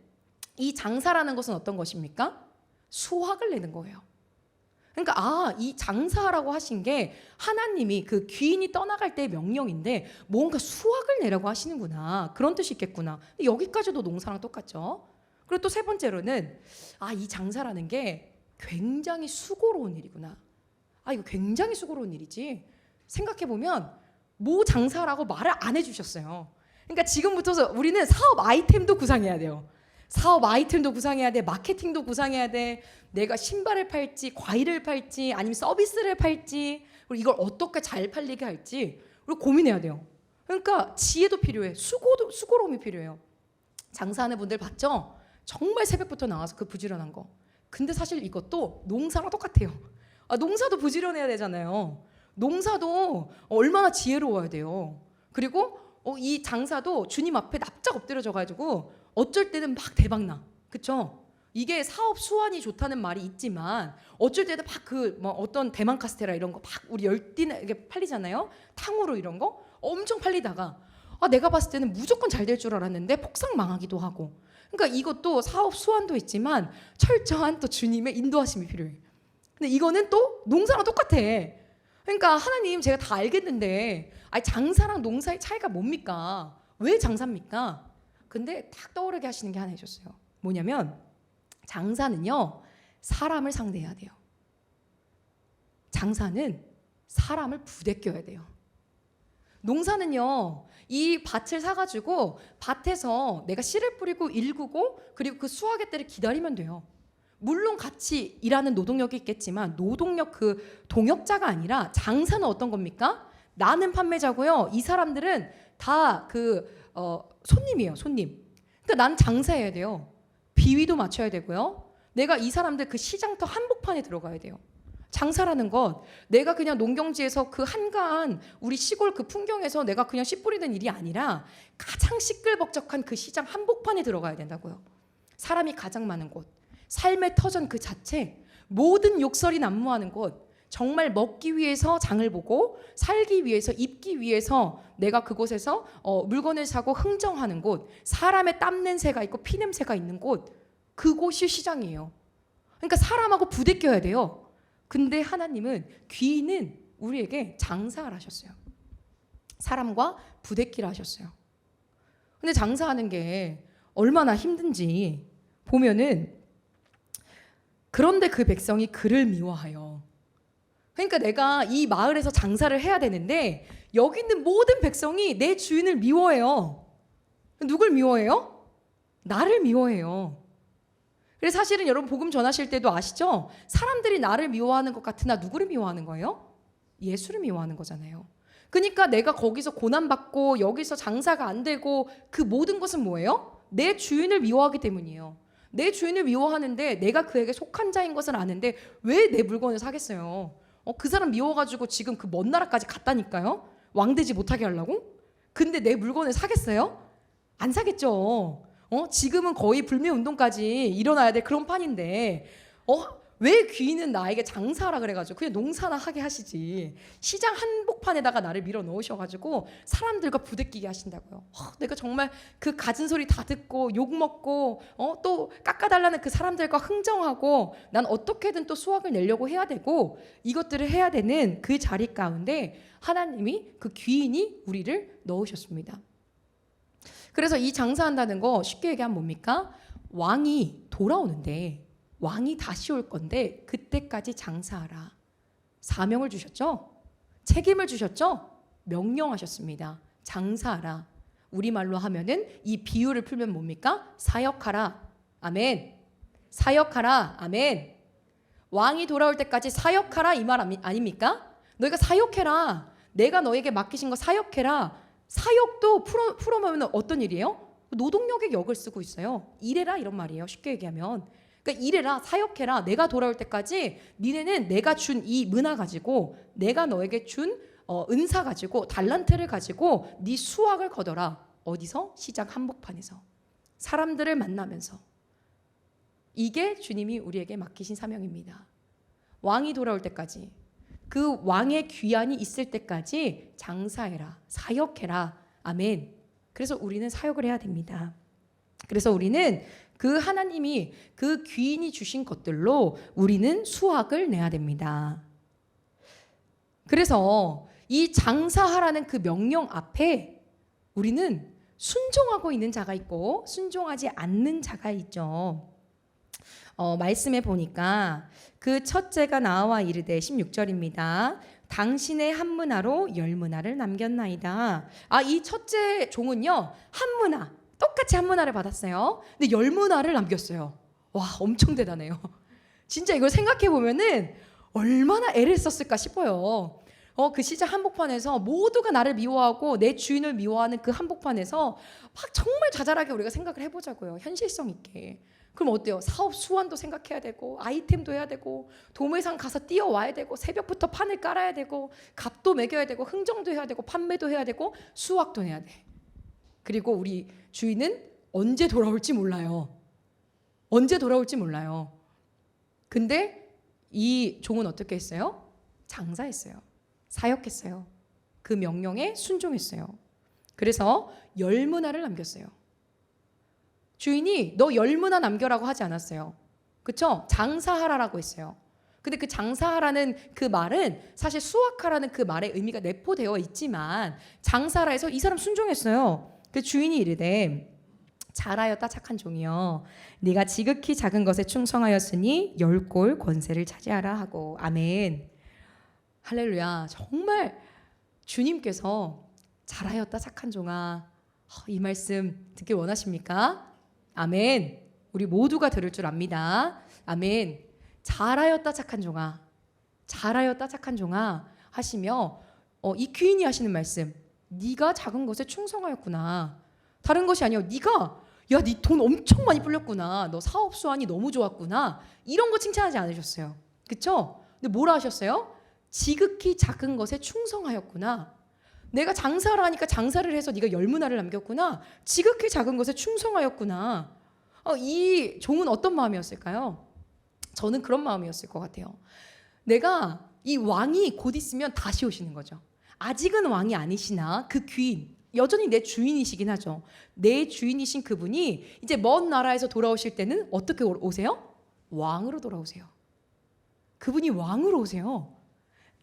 이 장사라는 것은 어떤 것입니까? 수확을 내는 거예요. 그러니까 이 장사라고 하신 게 하나님이 그 귀인이 떠나갈 때의 명령인데 뭔가 수확을 내라고 하시는구나. 그런 뜻이 있겠구나. 여기까지도 농사랑 똑같죠. 그리고 또 세 번째로는 이 장사라는 게 굉장히 수고로운 일이구나. 이거 굉장히 수고로운 일이지. 생각해보면 뭐 장사라고 말을 안 해주셨어요. 그러니까 지금부터 우리는 사업 아이템도 구상해야 돼요. 사업 아이템도 구상해야 돼. 마케팅도 구상해야 돼. 내가 신발을 팔지 과일을 팔지 아니면 서비스를 팔지 그리고 이걸 어떻게 잘 팔리게 할지 그리고 고민해야 돼요. 그러니까 지혜도 필요해. 수고로움이 필요해요. 장사하는 분들 봤죠? 정말 새벽부터 나와서 그 부지런한 거. 근데 사실 이것도 농사랑 똑같아요. 농사도 부지런해야 되잖아요. 농사도 얼마나 지혜로워야 돼요. 그리고 이 장사도 주님 앞에 납작 엎드려져가지고 어쩔 때는 막 대박나. 그쵸? 이게 사업 수완이 좋다는 말이 있지만 어쩔 때는 막 어떤 대만 카스테라 이런 거 막 우리 열띠게 팔리잖아요. 탕후루 이런 거 엄청 팔리다가 내가 봤을 때는 무조건 잘 될 줄 알았는데 폭삭 망하기도 하고. 그러니까 이것도 사업 수완도 있지만 철저한 또 주님의 인도하심이 필요해. 근데 이거는 또 농사랑 똑같아. 그러니까 하나님 제가 다 알겠는데 장사랑 농사의 차이가 뭡니까? 왜 장사입니까? 근데 딱 떠오르게 하시는 게 하나 해줬어요. 뭐냐면 장사는요 사람을 상대해야 돼요. 장사는 사람을 부대껴야 돼요. 농사는요 이 밭을 사가지고 밭에서 내가 씨를 뿌리고 일구고 그리고 그 수확의 때를 기다리면 돼요. 물론 같이 일하는 노동력이 있겠지만 노동력 그 동역자가 아니라 장사는 어떤 겁니까? 나는 판매자고요. 이 사람들은 다 손님이에요. 손님. 그러니까 난 장사해야 돼요. 비위도 맞춰야 되고요. 내가 이 사람들 그 시장터 한복판에 들어가야 돼요. 장사라는 것 내가 그냥 농경지에서 그 한가한 우리 시골 그 풍경에서 내가 그냥 씨 뿌리는 일이 아니라 가장 시끌벅적한 그 시장 한복판에 들어가야 된다고요. 사람이 가장 많은 곳, 삶의 터전 그 자체, 모든 욕설이 난무하는 곳, 정말 먹기 위해서 장을 보고 살기 위해서 입기 위해서 내가 그곳에서 물건을 사고 흥정하는 곳, 사람의 땀 냄새가 있고 피 냄새가 있는 곳, 그곳이 시장이에요. 그러니까 사람하고 부대껴야 돼요. 근데 하나님은 귀인은 우리에게 장사를 하셨어요. 사람과 부대끼라 하셨어요. 근데 장사하는 게 얼마나 힘든지 보면은 그런데 그 백성이 그를 미워하여. 그러니까 내가 이 마을에서 장사를 해야 되는데 여기 있는 모든 백성이 내 주인을 미워해요. 누굴 미워해요? 나를 미워해요. 그래서 사실은 여러분 복음 전하실 때도 아시죠? 사람들이 나를 미워하는 것 같으나 누구를 미워하는 거예요? 예수를 미워하는 거잖아요. 그러니까 내가 거기서 고난받고 여기서 장사가 안 되고 그 모든 것은 뭐예요? 내 주인을 미워하기 때문이에요. 내 주인을 미워하는데 내가 그에게 속한 자인 것을 아는데 왜 내 물건을 사겠어요? 그 사람 미워가지고 지금 그 먼 나라까지 갔다니까요. 왕되지 못하게 하려고? 근데 내 물건을 사겠어요? 안 사겠죠. 지금은 거의 불매운동까지 일어나야 될 그런 판인데 왜 귀인은 나에게 장사하라 그래가지고 그냥 농사나 하게 하시지. 시장 한복판에다가 나를 밀어 넣으셔가지고 사람들과 부대끼게 하신다고요. 내가 정말 그 갖은 소리 다 듣고 욕먹고 또 깎아달라는 그 사람들과 흥정하고 난 어떻게든 또 수확을 내려고 해야 되고 이것들을 해야 되는 그 자리 가운데 하나님이 그 귀인이 우리를 넣으셨습니다. 그래서 이 장사한다는 거 쉽게 얘기하면 뭡니까? 왕이 돌아오는데 왕이 다시 올 건데 그때까지 장사하라. 사명을 주셨죠? 책임을 주셨죠? 명령하셨습니다. 장사하라. 우리말로 하면은 이 비유를 풀면 뭡니까? 사역하라. 아멘. 사역하라. 아멘. 왕이 돌아올 때까지 사역하라 이 말 아닙니까? 너희가 사역해라. 내가 너에게 맡기신 거 사역해라. 사역도 풀어보면 어떤 일이에요? 노동력의 역을 쓰고 있어요. 일해라 이런 말이에요. 쉽게 얘기하면. 그러니까 일해라, 사역해라. 내가 돌아올 때까지 니네는 내가 준 이 문화 가지고, 내가 너에게 준 은사 가지고, 달란트를 가지고 네 수확을 거둬라. 어디서? 시장 한복판에서. 사람들을 만나면서. 이게 주님이 우리에게 맡기신 사명입니다. 왕이 돌아올 때까지, 그 왕의 귀환이 있을 때까지 장사해라, 사역해라. 아멘. 그래서 우리는 사역을 해야 됩니다. 그래서 우리는 그 하나님이 그 귀인이 주신 것들로 우리는 수확을 내야 됩니다. 그래서 이 장사하라는 그 명령 앞에 우리는 순종하고 있는 자가 있고 순종하지 않는 자가 있죠. 말씀에 보니까 그 첫째가 나와 이르되 16절입니다. 당신의 한 문화로 열 문화를 남겼나이다. 이 첫째 종은요, 한 문화, 똑같이 한 문화를 받았어요. 근데 열 문화를 남겼어요. 와, 엄청 대단해요. 진짜 이걸 생각해 보면은 얼마나 애를 썼을까 싶어요. 그 시장 한복판에서 모두가 나를 미워하고 내 주인을 미워하는 그 한복판에서 막 정말 자잘하게 우리가 생각을 해보자고요. 현실성 있게. 그럼 어때요? 사업 수완도 생각해야 되고, 아이템도 해야 되고, 도매상 가서 뛰어와야 되고, 새벽부터 판을 깔아야 되고, 값도 매겨야 되고, 흥정도 해야 되고, 판매도 해야 되고, 수확도 해야 돼. 그리고 우리 주인은 언제 돌아올지 몰라요. 언제 돌아올지 몰라요. 근데 이 종은 어떻게 했어요? 장사했어요. 사역했어요. 그 명령에 순종했어요. 그래서 열 문화를 남겼어요. 주인이 너 열 문화 남겨라고 하지 않았어요. 그렇죠? 장사하라라고 했어요. 근데 그 장사하라는 그 말은 사실 수확하라는 그 말의 의미가 내포되어 있지만 장사하라 해서 이 사람 순종했어요. 그 주인이 이르되 잘하였다 착한 종이여, 네가 지극히 작은 것에 충성하였으니 열 골 권세를 차지하라 하고. 아멘. 할렐루야. 정말 주님께서 잘하였다 착한 종아, 이 말씀 듣길 원하십니까? 아멘. 우리 모두가 들을 줄 압니다. 아멘. 잘하였다 착한 종아, 잘하였다 착한 종아 하시며 이 귀인이 하시는 말씀, 네가 작은 것에 충성하였구나. 다른 것이 아니요, 네가 야, 네 돈 엄청 많이 불렸구나. 너 사업 수완이 너무 좋았구나. 이런 거 칭찬하지 않으셨어요. 그렇죠? 근데 뭐라 하셨어요? 지극히 작은 것에 충성하였구나. 내가 장사를 하니까 장사를 해서 네가 열 문화를 남겼구나. 지극히 작은 것에 충성하였구나. 이 종은 어떤 마음이었을까요? 저는 그런 마음이었을 것 같아요. 내가 이 왕이 곧 있으면 다시 오시는 거죠. 아직은 왕이 아니시나 그 귀인, 여전히 내 주인이시긴 하죠. 내 주인이신 그분이 이제 먼 나라에서 돌아오실 때는 어떻게 오세요? 왕으로 돌아오세요. 그분이 왕으로 오세요.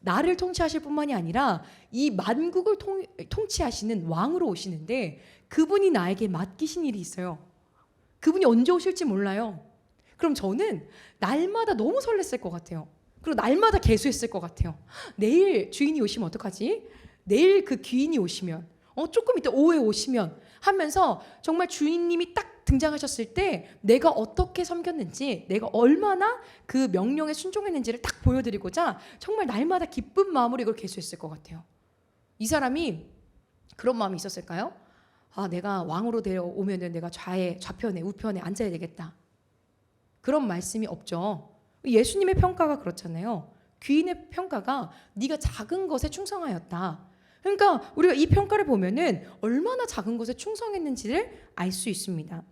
나를 통치하실 뿐만이 아니라 이 만국을 통치하시는 왕으로 오시는데 그분이 나에게 맡기신 일이 있어요. 그분이 언제 오실지 몰라요. 그럼 저는 날마다 너무 설렜을 것 같아요. 그리고 날마다 계수했을 것 같아요. 내일 주인이 오시면 어떡하지? 내일 그 귀인이 오시면, 조금 이따 오후에 오시면 하면서 정말 주인님이 딱 등장하셨을 때 내가 어떻게 섬겼는지, 내가 얼마나 그 명령에 순종했는지를 딱 보여드리고자 정말 날마다 기쁜 마음으로 이걸 계수했을 것 같아요. 이 사람이 그런 마음이 있었을까요? 내가 왕으로 데려오면은 내가 좌편에 우편에 앉아야 되겠다. 그런 말씀이 없죠. 예수님의 평가가 그렇잖아요. 귀인의 평가가 네가 작은 것에 충성하였다. 그러니까 우리가 이 평가를 보면은 얼마나 작은 것에 충성했는지를 알 수 있습니다.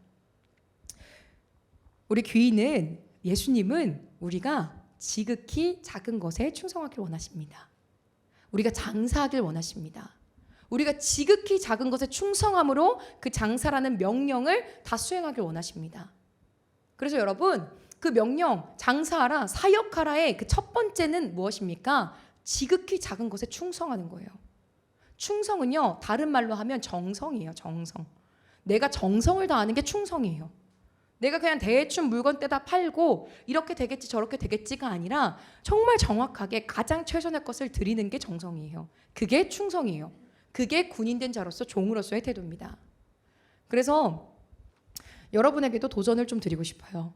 우리 귀인은, 예수님은 우리가 지극히 작은 것에 충성하길 원하십니다. 우리가 장사하길 원하십니다. 우리가 지극히 작은 것에 충성함으로 그 장사라는 명령을 다 수행하길 원하십니다. 그래서 여러분, 그 명령, 장사하라, 사역하라의 그 첫 번째는 무엇입니까? 지극히 작은 것에 충성하는 거예요. 충성은요, 다른 말로 하면 정성이에요. 정성. 내가 정성을 다하는 게 충성이에요. 내가 그냥 대충 물건 떼다 팔고 이렇게 되겠지 저렇게 되겠지가 아니라 정말 정확하게 가장 최선의 것을 드리는 게 정성이에요. 그게 충성이에요. 그게 군인된 자로서 종으로서의 태도입니다. 그래서 여러분에게도 도전을 좀 드리고 싶어요.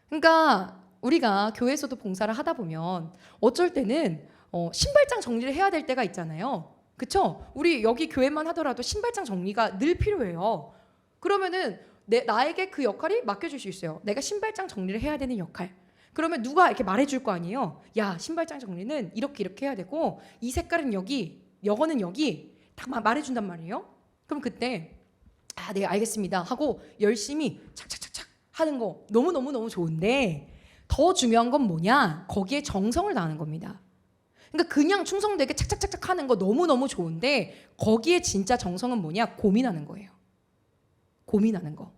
그러니까 우리가 교회에서도 봉사를 하다 보면 어쩔 때는 신발장 정리를 해야 될 때가 있잖아요. 그쵸? 우리 여기 교회만 하더라도 신발장 정리가 늘 필요해요. 그러면은 나에게 그 역할이 맡겨줄 수 있어요. 내가 신발장 정리를 해야 되는 역할. 그러면 누가 이렇게 말해줄 거 아니에요. 야, 신발장 정리는 이렇게 해야 되고 이 색깔은 여기, 이거는 여기 딱 말해준단 말이에요. 그럼 그때 네 알겠습니다 하고 열심히 착착착착 하는 거 너무 좋은데 더 중요한 건 뭐냐? 거기에 정성을 다하는 겁니다. 그러니까 그냥 충성되게 착착착착 하는 거 너무 좋은데 거기에 진짜 정성은 뭐냐? 고민하는 거예요. 고민하는 거.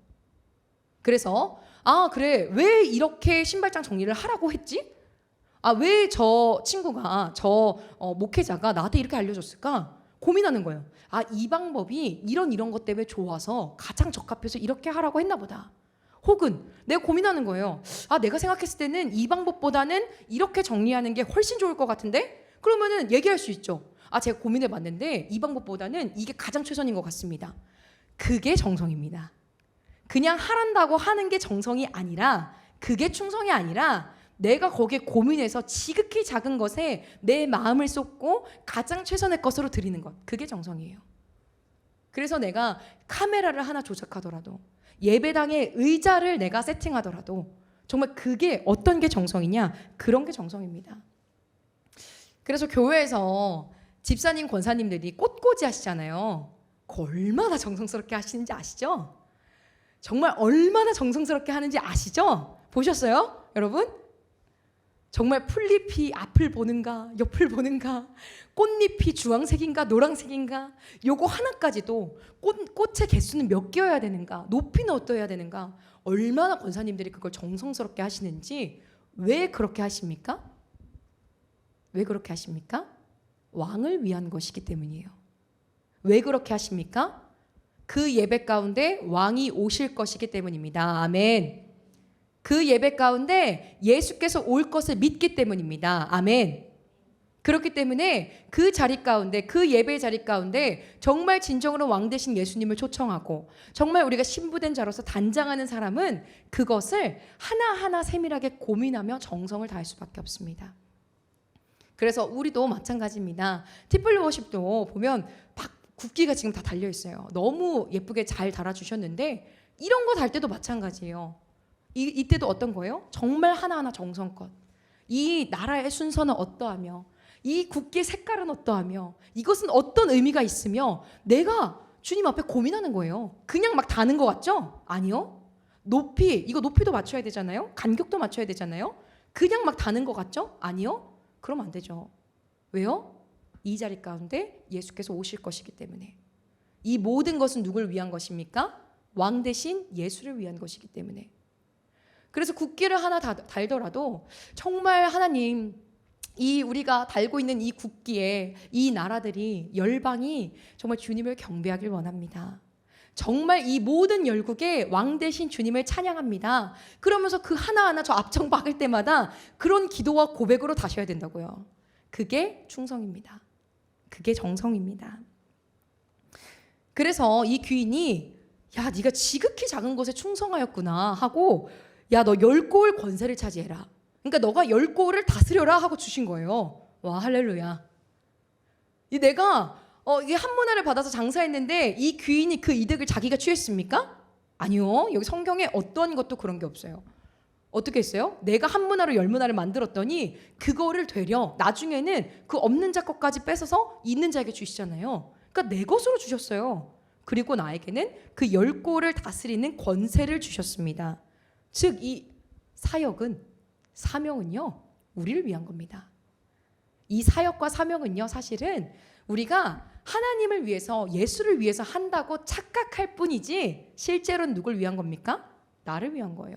그래서 그래 왜 이렇게 신발장 정리를 하라고 했지? 왜 저 친구가 저 목회자가 나한테 이렇게 알려줬을까? 고민하는 거예요. 이 방법이 이런 것 때문에 좋아서 가장 적합해서 이렇게 하라고 했나 보다. 혹은 내가 고민하는 거예요. 내가 생각했을 때는 이 방법보다는 이렇게 정리하는 게 훨씬 좋을 것 같은데? 그러면은 얘기할 수 있죠. 제가 고민해 봤는데 이 방법보다는 이게 가장 최선인 것 같습니다. 그게 정성입니다. 그냥 하란다고 하는 게 정성이 아니라, 그게 충성이 아니라 내가 거기에 고민해서 지극히 작은 것에 내 마음을 쏟고 가장 최선의 것으로 드리는 것, 그게 정성이에요. 그래서 내가 카메라를 하나 조작하더라도, 예배당에 의자를 내가 세팅하더라도 정말 그게 어떤 게 정성이냐? 그런 게 정성입니다. 그래서 교회에서 집사님, 권사님들이 꽃꽂이 하시잖아요. 그거 얼마나 정성스럽게 하시는지 아시죠? 정말 얼마나 정성스럽게 하는지 아시죠? 보셨어요? 여러분? 정말 풀잎이 앞을 보는가 옆을 보는가, 꽃잎이 주황색인가 노란색인가, 요거 하나까지도 꽃의 개수는 몇 개여야 되는가, 높이는 어떠해야 되는가, 얼마나 권사님들이 그걸 정성스럽게 하시는지. 왜 그렇게 하십니까? 왜 그렇게 하십니까? 왕을 위한 것이기 때문이에요. 왜 그렇게 하십니까? 그 예배 가운데 왕이 오실 것이기 때문입니다. 아멘. 그 예배 가운데 예수께서 올 것을 믿기 때문입니다. 아멘. 그렇기 때문에 그 자리 가운데, 그 예배 자리 가운데 정말 진정으로 왕 되신 예수님을 초청하고, 정말 우리가 신부된 자로서 단장하는 사람은 그것을 하나하나 세밀하게 고민하며 정성을 다할 수밖에 없습니다. 그래서 우리도 마찬가지입니다. 티플리 워십도 보면 국기가 지금 다 달려 있어요. 너무 예쁘게 잘 달아주셨는데 이런 거 달 때도 마찬가지예요. 이때도 어떤 거예요? 정말 하나하나 정성껏 이 나라의 순서는 어떠하며, 이 국기의 색깔은 어떠하며, 이것은 어떤 의미가 있으며, 내가 주님 앞에 고민하는 거예요. 그냥 막 다는 것 같죠? 아니요. 이거 높이도 맞춰야 되잖아요. 간격도 맞춰야 되잖아요. 그냥 막 다는 것 같죠? 아니요. 그럼 안 되죠. 왜요? 이 자리 가운데 예수께서 오실 것이기 때문에. 이 모든 것은 누구를 위한 것입니까? 왕 대신 예수를 위한 것이기 때문에. 그래서 국기를 하나 달더라도 정말 하나님, 이 우리가 달고 있는 이 국기에 이 나라들이, 열방이 정말 주님을 경배하길 원합니다. 정말 이 모든 열국에 왕 대신 주님을 찬양합니다. 그러면서 그 하나하나 저 앞정 박을 때마다 그런 기도와 고백으로 다셔야 된다고요. 그게 충성입니다. 그게 정성입니다. 그래서 이 귀인이 야, 네가 지극히 작은 것에 충성하였구나 하고, 야, 너 10고을 권세를 차지해라. 그러니까 너가 10고을을 다스려라 하고 주신 거예요. 와, 할렐루야. 내가 이게 한 문화를 받아서 장사했는데 이 귀인이 그 이득을 자기가 취했습니까? 아니요. 여기 성경에 어떤 것도 그런 게 없어요. 어떻게 했어요? 내가 한 문화로 10문화를 만들었더니 그거를 되려 나중에는 그 없는 자 것까지 뺏어서 있는 자에게 주시잖아요. 그러니까 내 것으로 주셨어요. 그리고 나에게는 그 10고를 다스리는 권세를 주셨습니다. 즉 이 사명은요, 우리를 위한 겁니다. 이 사역과 사명은요, 사실은 우리가 하나님을 위해서, 예수를 위해서 한다고 착각할 뿐이지 실제로는 누굴 위한 겁니까? 나를 위한 거예요.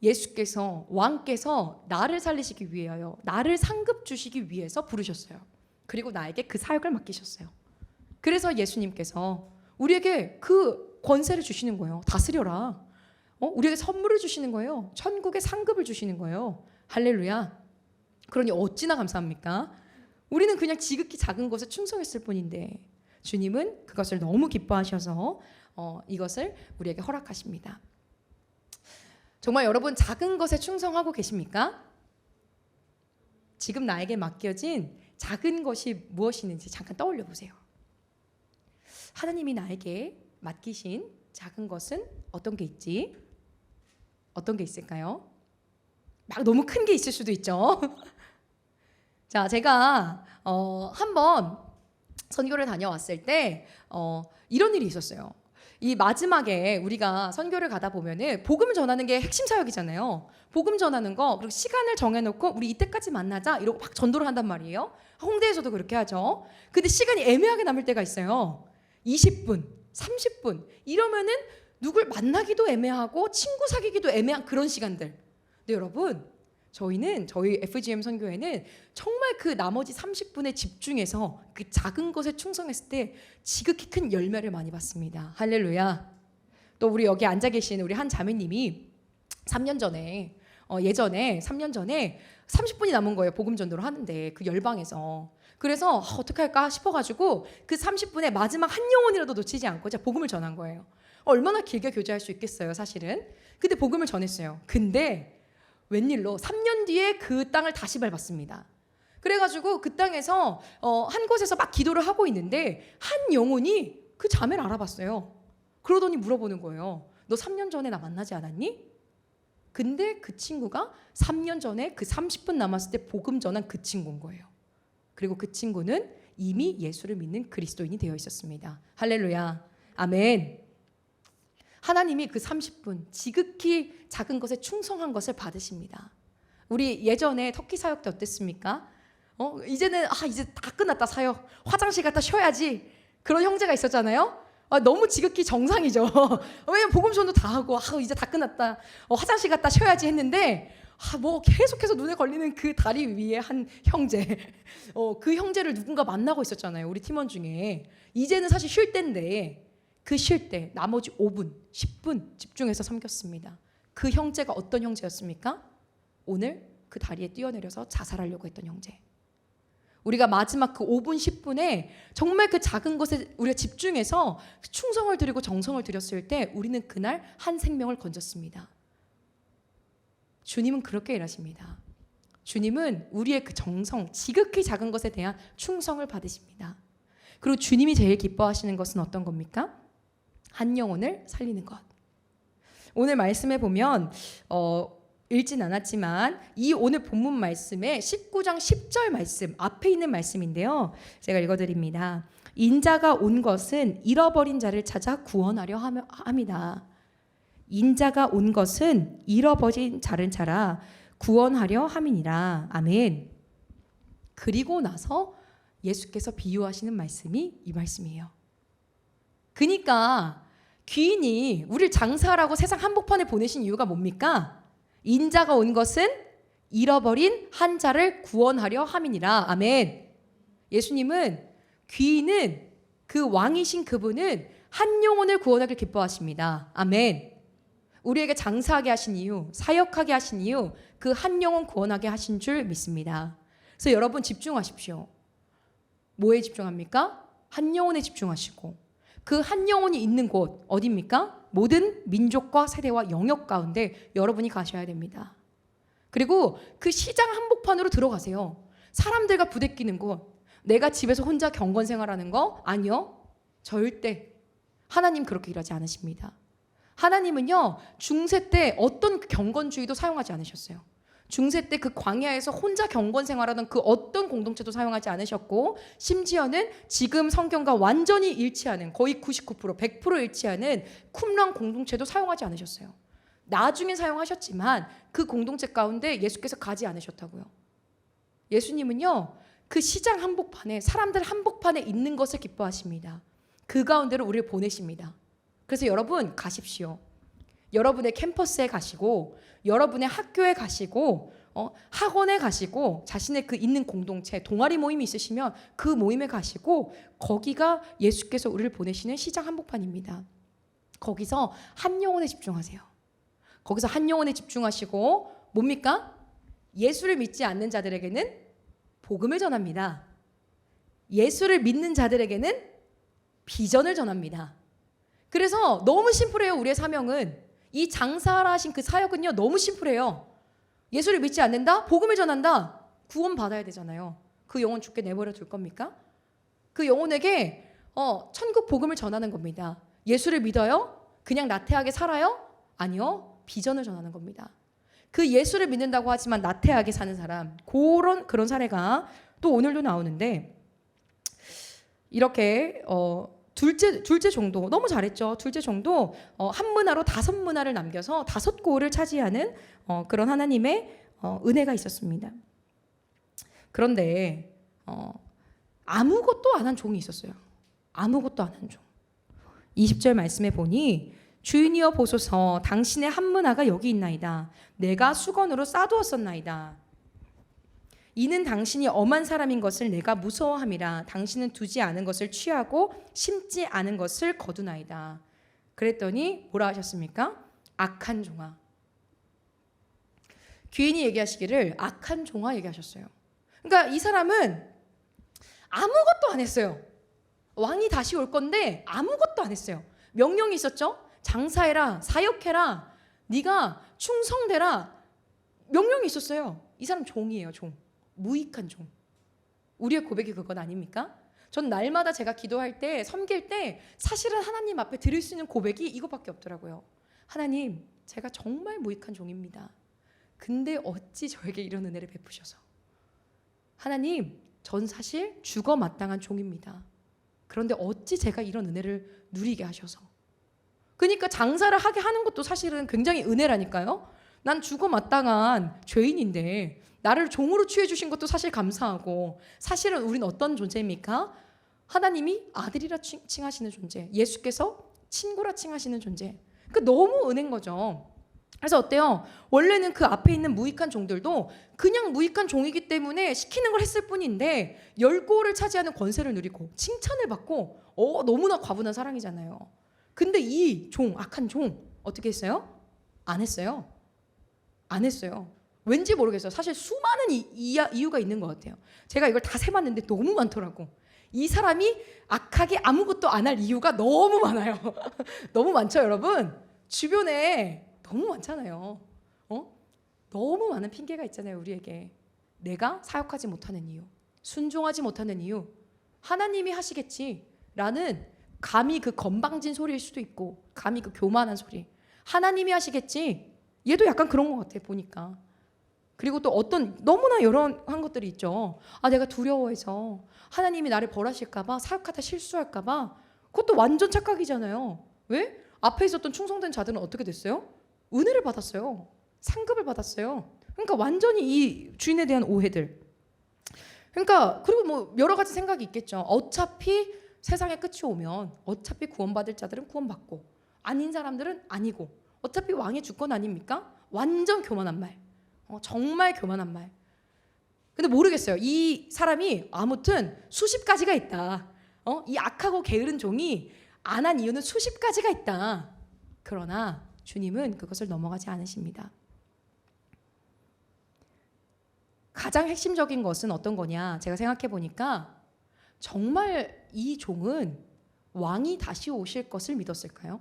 예수께서, 왕께서 나를 살리시기 위하여, 나를 상급 주시기 위해서 부르셨어요. 그리고 나에게 그 사역을 맡기셨어요. 그래서 예수님께서 우리에게 그 권세를 주시는 거예요. 다스려라. 우리에게 선물을 주시는 거예요. 천국의 상급을 주시는 거예요. 할렐루야. 그러니 어찌나 감사합니까? 우리는 그냥 지극히 작은 것에 충성했을 뿐인데 주님은 그것을 너무 기뻐하셔서 이것을 우리에게 허락하십니다. 정말 여러분 작은 것에 충성하고 계십니까? 지금 나에게 맡겨진 작은 것이 무엇이는지 잠깐 떠올려 보세요. 하나님이 나에게 맡기신 작은 것은 어떤 게 있지? 어떤 게 있을까요? 막 너무 큰 게 있을 수도 있죠. 자, 제가 한번 선교를 다녀왔을 때 이런 일이 있었어요. 이 마지막에 우리가 선교를 가다 보면은 복음을 전하는 게 핵심 사역이잖아요. 복음 전하는 거, 그리고 시간을 정해놓고 우리 이때까지 만나자 이러고 막 전도를 한단 말이에요. 홍대에서도 그렇게 하죠. 근데 시간이 애매하게 남을 때가 있어요. 20분, 30분 이러면은 누굴 만나기도 애매하고 친구 사귀기도 애매한 그런 시간들. 근데 여러분, 저희 FGM 선교회는 정말 그 나머지 30분에 집중해서 그 작은 것에 충성했을 때 지극히 큰 열매를 많이 받습니다. 할렐루야. 또 우리 여기 앉아 계신 우리 한 자매님이 3년 전에 예전에 3년 전에 30분이 남은 거예요. 복음 전도를 하는데 그 열방에서. 그래서 어떻게 할까 싶어가지고 그 30분에 마지막 한 영혼이라도 놓치지 않고 제가 복음을 전한 거예요. 얼마나 길게 교제할 수 있겠어요, 사실은. 근데 복음을 전했어요. 근데 웬일로 3년 뒤에 그 땅을 다시 밟았습니다. 그래가지고 그 땅에서 한 곳에서 막 기도를 하고 있는데 한 영혼이 그 자매를 알아봤어요. 그러더니 물어보는 거예요. 너 3년 전에 나 만나지 않았니? 근데 그 친구가 3년 전에 그 30분 남았을 때 복음 전한 그 친구인 거예요. 그리고 그 친구는 이미 예수를 믿는 그리스도인이 되어 있었습니다. 할렐루야. 아멘. 하나님이 그 30분 지극히 작은 것에 충성한 것을 받으십니다. 우리 예전에 터키 사역 때 어땠습니까? 이제는 이제 다 끝났다 사역. 화장실 갔다 쉬어야지. 그런 형제가 있었잖아요. 너무 지극히 정상이죠. 왜냐면 복음 전도 다 하고 이제 다 끝났다. 화장실 갔다 쉬어야지 했는데 뭐 계속해서 눈에 걸리는 그 다리 위에 한 형제. 그 형제를 누군가 만나고 있었잖아요. 우리 팀원 중에. 이제는 사실 쉴 때인데 그 쉴 때 나머지 5분, 10분 집중해서 섬겼습니다. 그 형제가 어떤 형제였습니까? 오늘 그 다리에 뛰어내려서 자살하려고 했던 형제. 우리가 마지막 그 5분, 10분에 정말 그 작은 것에 우리가 집중해서 충성을 드리고 정성을 들였을 때 우리는 그날 한 생명을 건졌습니다. 주님은 그렇게 일하십니다. 주님은 우리의 그 정성, 지극히 작은 것에 대한 충성을 받으십니다. 그리고 주님이 제일 기뻐하시는 것은 어떤 겁니까? 한 영혼을 살리는 것. 오늘 말씀에 보면 읽진 않았지만 이 오늘 본문 말씀에 19장 10절 말씀 앞에 있는 말씀인데요. 제가 읽어드립니다. 인자가 온 것은 잃어버린 자를 찾아 구원하려 함이다. 인자가 온 것은 잃어버린 자를 찾아 구원하려 함이니라. 아멘. 그리고 나서 예수께서 비유하시는 말씀이 이 말씀이에요. 그러니까 귀인이 우리를 장사하라고 세상 한복판에 보내신 이유가 뭡니까? 인자가 온 것은 잃어버린 한 자를 구원하려 함이니라. 아멘. 예수님은 귀인은 그 왕이신 그분은 한 영혼을 구원하길 기뻐하십니다. 아멘. 우리에게 장사하게 하신 이유, 사역하게 하신 이유, 그 한 영혼 구원하게 하신 줄 믿습니다. 그래서 여러분 집중하십시오. 뭐에 집중합니까? 한 영혼에 집중하시고 그 한 영혼이 있는 곳 어디입니까? 모든 민족과 세대와 영역 가운데 여러분이 가셔야 됩니다. 그리고 그 시장 한복판으로 들어가세요. 사람들과 부대끼는 곳. 내가 집에서 혼자 경건 생활하는 거? 아니요. 절대. 하나님 그렇게 일하지 않으십니다. 하나님은요. 중세 때 어떤 경건주의도 사용하지 않으셨어요. 중세 때 그 광야에서 혼자 경건 생활하던 그 어떤 공동체도 사용하지 않으셨고 심지어는 지금 성경과 완전히 일치하는 거의 99%, 100% 일치하는 쿰랑 공동체도 사용하지 않으셨어요. 나중에 사용하셨지만 그 공동체 가운데 예수께서 가지 않으셨다고요. 예수님은요. 그 시장 한복판에 사람들 한복판에 있는 것을 기뻐하십니다. 그 가운데로 우리를 보내십니다. 그래서 여러분 가십시오. 여러분의 캠퍼스에 가시고 여러분의 학교에 가시고 학원에 가시고 자신의 그 있는 공동체 동아리 모임이 있으시면 그 모임에 가시고 거기가 예수께서 우리를 보내시는 시장 한복판입니다. 거기서 한 영혼에 집중하세요. 거기서 한 영혼에 집중하시고 뭡니까? 예수를 믿지 않는 자들에게는 복음을 전합니다. 예수를 믿는 자들에게는 비전을 전합니다. 그래서 너무 심플해요. 우리의 사명은. 이 장사하신 그 사역은요, 너무 심플해요. 예수를 믿지 않는다? 복음을 전한다? 구원 받아야 되잖아요. 그 영혼 죽게 내버려 둘 겁니까? 그 영혼에게 천국 복음을 전하는 겁니다. 예수를 믿어요? 그냥 나태하게 살아요? 아니요. 비전을 전하는 겁니다. 그 예수를 믿는다고 하지만 나태하게 사는 사람, 그런 사례가 또 오늘도 나오는데, 이렇게 둘째 정도 너무 잘했죠. 둘째 정도 한 문화로 5문화를 남겨서 5고를 차지하는 그런 하나님의 은혜가 있었습니다. 그런데 아무것도 안 한 종이 있었어요. 아무것도 안 한 종. 20절 말씀에 보니 주인이여 보소서 당신의 한 문화가 여기 있나이다. 내가 수건으로 싸두었었나이다. 이는 당신이 엄한 사람인 것을 내가 무서워함이라. 당신은 두지 않은 것을 취하고 심지 않은 것을 거두나이다. 그랬더니 뭐라 하셨습니까? 악한 종아. 귀인이 얘기하시기를 악한 종아 얘기하셨어요. 그러니까 이 사람은 아무것도 안 했어요. 왕이 다시 올 건데 아무것도 안 했어요. 명령이 있었죠. 장사해라, 사역해라, 네가 충성되라. 명령이 있었어요. 이 사람 종이에요. 종. 무익한 종. 우리의 고백이 그건 아닙니까? 전 날마다 제가 기도할 때, 섬길 때 사실은 하나님 앞에 드릴 수 있는 고백이 이것밖에 없더라고요. 하나님, 제가 정말 무익한 종입니다. 근데 어찌 저에게 이런 은혜를 베푸셔서. 하나님, 전 사실 죽어 마땅한 종입니다. 그런데 어찌 제가 이런 은혜를 누리게 하셔서. 그러니까 장사를 하게 하는 것도 사실은 굉장히 은혜라니까요. 난 죽어 마땅한 죄인인데 나를 종으로 취해 주신 것도 사실 감사하고, 사실은 우린 어떤 존재입니까? 하나님이 아들이라 칭하시는 존재, 예수께서 친구라 칭하시는 존재. 그러니까 너무 은혜인 거죠. 그래서 어때요? 원래는 그 앞에 있는 무익한 종들도 그냥 무익한 종이기 때문에 시키는 걸 했을 뿐인데 10고를 차지하는 권세를 누리고 칭찬을 받고 너무나 과분한 사랑이잖아요. 근데 이 종, 악한 종 어떻게 했어요? 안 했어요. 안 했어요. 왠지 모르겠어요. 사실 수많은 이유가 있는 것 같아요. 제가 이걸 다 세봤는데 너무 많더라고. 이 사람이 악하게 아무것도 안 할 이유가 너무 많아요. 너무 많죠, 여러분? 주변에 너무 많잖아요. 너무 많은 핑계가 있잖아요, 우리에게. 내가 사역하지 못하는 이유, 순종하지 못하는 이유, 하나님이 하시겠지라는 감히 그 건방진 소리일 수도 있고, 감히 그 교만한 소리. 하나님이 하시겠지. 얘도 약간 그런 것 같아, 보니까. 그리고 또 어떤 너무나 여러 한 것들이 있죠. 내가 두려워해서 하나님이 나를 벌하실까 봐, 사역하다 실수할까 봐. 그것도 완전 착각이잖아요. 왜? 앞에 있었던 충성된 자들은 어떻게 됐어요? 은혜를 받았어요. 상급을 받았어요. 그러니까 완전히 이 주인에 대한 오해들. 그러니까 그리고 뭐 여러 가지 생각이 있겠죠. 어차피 세상의 끝이 오면 어차피 구원받을 자들은 구원받고 아닌 사람들은 아니고 어차피 왕의 주권 아닙니까? 완전 교만한 말. 정말 교만한 말. 근데 모르겠어요. 이 사람이 아무튼 수십 가지가 있다. 이 악하고 게으른 종이 안 한 이유는 수십 가지가 있다. 그러나 주님은 그것을 넘어가지 않으십니다. 가장 핵심적인 것은 어떤 거냐? 제가 생각해 보니까 정말 이 종은 왕이 다시 오실 것을 믿었을까요?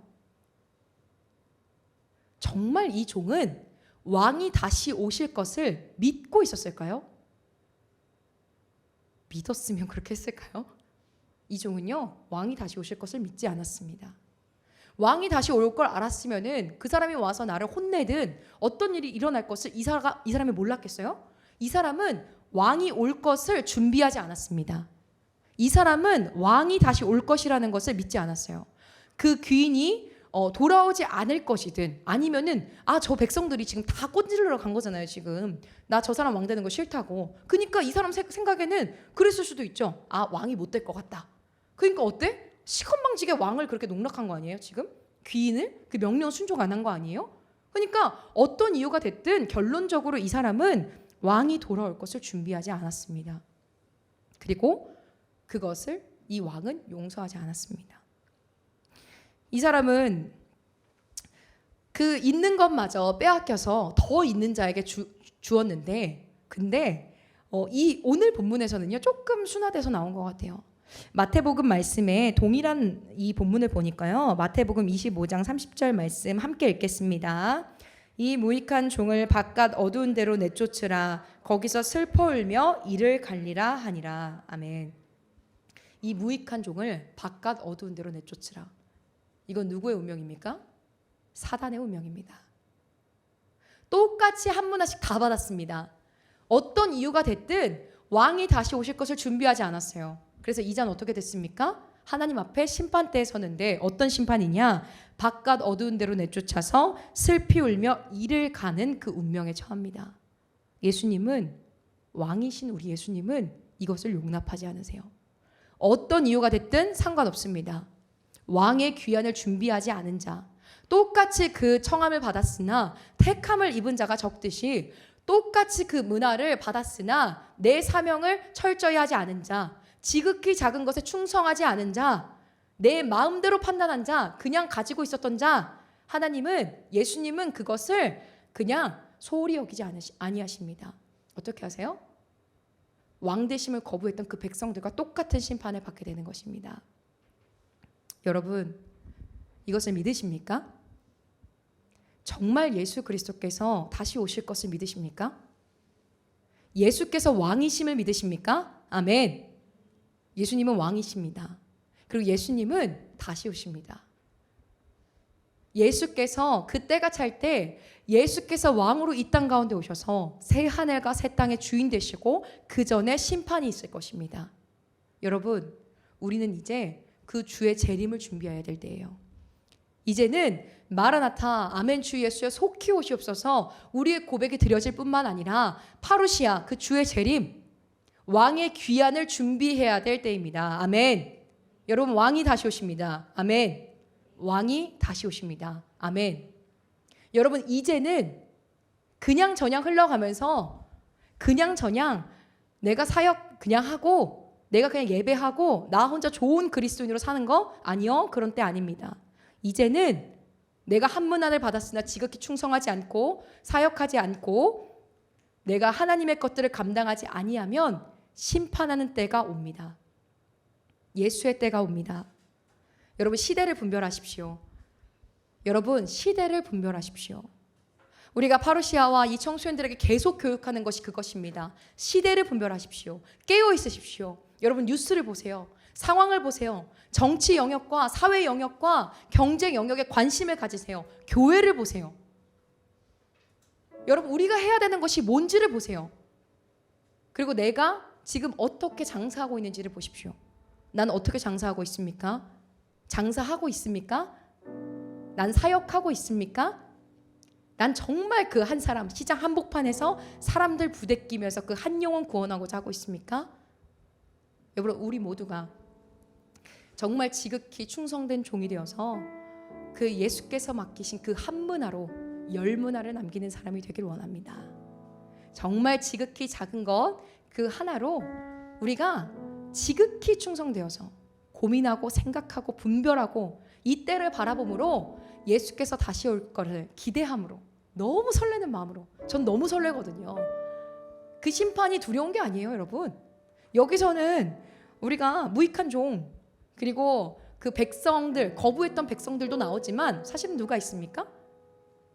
정말 이 종은 왕이 다시 오실 것을 믿고 있었을까요? 믿었으면 그렇게 했을까요? 이 종은요, 왕이 다시 오실 것을 믿지 않았습니다. 왕이 다시 올 걸 알았으면은 그 사람이 와서 나를 혼내든 어떤 일이 일어날 것을 이 사람이 몰랐겠어요? 이 사람은 왕이 올 것을 준비하지 않았습니다. 이 사람은 왕이 다시 올 것이라는 것을 믿지 않았어요. 그 귀인이 돌아오지 않을 것이든 아니면은 저 백성들이 지금 다 꼰질러 간 거잖아요. 지금 나 저 사람 왕 되는 거 싫다고. 그러니까 이 사람 생각에는 그랬을 수도 있죠. 왕이 못 될 것 같다. 그러니까 어때? 시건방지게 왕을 그렇게 농락한 거 아니에요? 지금 귀인을 그 명령 순종 안 한 거 아니에요? 그러니까 어떤 이유가 됐든 결론적으로 이 사람은 왕이 돌아올 것을 준비하지 않았습니다. 그리고 그것을 이 왕은 용서하지 않았습니다. 이 사람은 그 있는 것마저 빼앗겨서 더 있는 자에게 주었는데, 근데 이 오늘 본문에서는요 조금 순화돼서 나온 것 같아요. 마태복음 말씀에 동일한 이 본문을 보니까요, 마태복음 25장 30절 말씀 함께 읽겠습니다. 이 무익한 종을 바깥 어두운 데로 내쫓으라. 거기서 슬퍼 울며 이를 갈리라 하니라. 아멘. 이 무익한 종을 바깥 어두운 데로 내쫓으라. 이건 누구의 운명입니까? 사단의 운명입니다. 똑같이 한 문화씩 다 받았습니다. 어떤 이유가 됐든 왕이 다시 오실 것을 준비하지 않았어요. 그래서 이자는 어떻게 됐습니까? 하나님 앞에 심판대에 서는데 어떤 심판이냐? 바깥 어두운 데로 내쫓아서 슬피 울며 이를 가는 그 운명에 처합니다. 예수님은, 왕이신 우리 예수님은 이것을 용납하지 않으세요. 어떤 이유가 됐든 상관없습니다. 왕의 귀환을 준비하지 않은 자, 똑같이 그 청함을 받았으나 택함을 입은 자가 적듯이 똑같이 그 문화를 받았으나 내 사명을 철저히 하지 않은 자, 지극히 작은 것에 충성하지 않은 자, 내 마음대로 판단한 자, 그냥 가지고 있었던 자, 하나님은, 예수님은 그것을 그냥 소홀히 여기지 아니하십니다. 어떻게 하세요? 왕대심을 거부했던 그 백성들과 똑같은 심판을 받게 되는 것입니다. 여러분, 이것을 믿으십니까? 정말 예수 그리스도께서 다시 오실 것을 믿으십니까? 예수께서 왕이심을 믿으십니까? 아멘. 예수님은 왕이십니다. 그리고 예수님은 다시 오십니다. 예수께서 그 때가 찰 때 예수께서 왕으로 이 땅 가운데 오셔서 새 하늘과 새 땅의 주인 되시고 그 전에 심판이 있을 것입니다. 여러분, 우리는 이제 그 주의 재림을 준비해야 될 때예요. 이제는 마라나타, 아멘 주 예수여 속히 오시옵소서 우리의 고백이 드려질 뿐만 아니라 파루시아, 그 주의 재림, 왕의 귀환을 준비해야 될 때입니다. 아멘. 여러분, 왕이 다시 오십니다. 아멘. 왕이 다시 오십니다. 아멘. 여러분, 이제는 그냥 저냥 흘러가면서 그냥 저냥 내가 사역 그냥 하고 내가 그냥 예배하고 나 혼자 좋은 그리스도인으로 사는 거 아니요, 그런 때 아닙니다. 이제는 내가 한 문안을 받았으나 지극히 충성하지 않고 사역하지 않고 내가 하나님의 것들을 감당하지 아니하면 심판하는 때가 옵니다. 예수의 때가 옵니다. 여러분, 시대를 분별하십시오. 여러분, 시대를 분별하십시오. 우리가 파루시아와 이 청소년들에게 계속 교육하는 것이 그것입니다. 시대를 분별하십시오. 깨어 있으십시오. 여러분, 뉴스를 보세요. 상황을 보세요. 정치 영역과 사회 영역과 경제 영역에 관심을 가지세요. 교회를 보세요. 여러분, 우리가 해야 되는 것이 뭔지를 보세요. 그리고 내가 지금 어떻게 장사하고 있는지를 보십시오. 난 어떻게 장사하고 있습니까? 장사하고 있습니까? 난 사역하고 있습니까? 난 정말 그 한 사람, 시장 한복판에서 사람들 부대끼면서 그 한 영혼 구원하고자 하고 있습니까? 여러분, 우리 모두가 정말 지극히 충성된 종이 되어서 그 예수께서 맡기신 그 한 문화로 열 문화를 남기는 사람이 되길 원합니다. 정말 지극히 작은 것 그 하나로 우리가 지극히 충성되어서 고민하고 생각하고 분별하고 이 때를 바라봄으로 예수께서 다시 올 것을 기대함으로 너무 설레는 마음으로, 전 너무 설레거든요. 그 심판이 두려운 게 아니에요, 여러분. 여기서는 우리가 무익한 종, 그리고 그 백성들, 거부했던 백성들도 나오지만 사실은 누가 있습니까?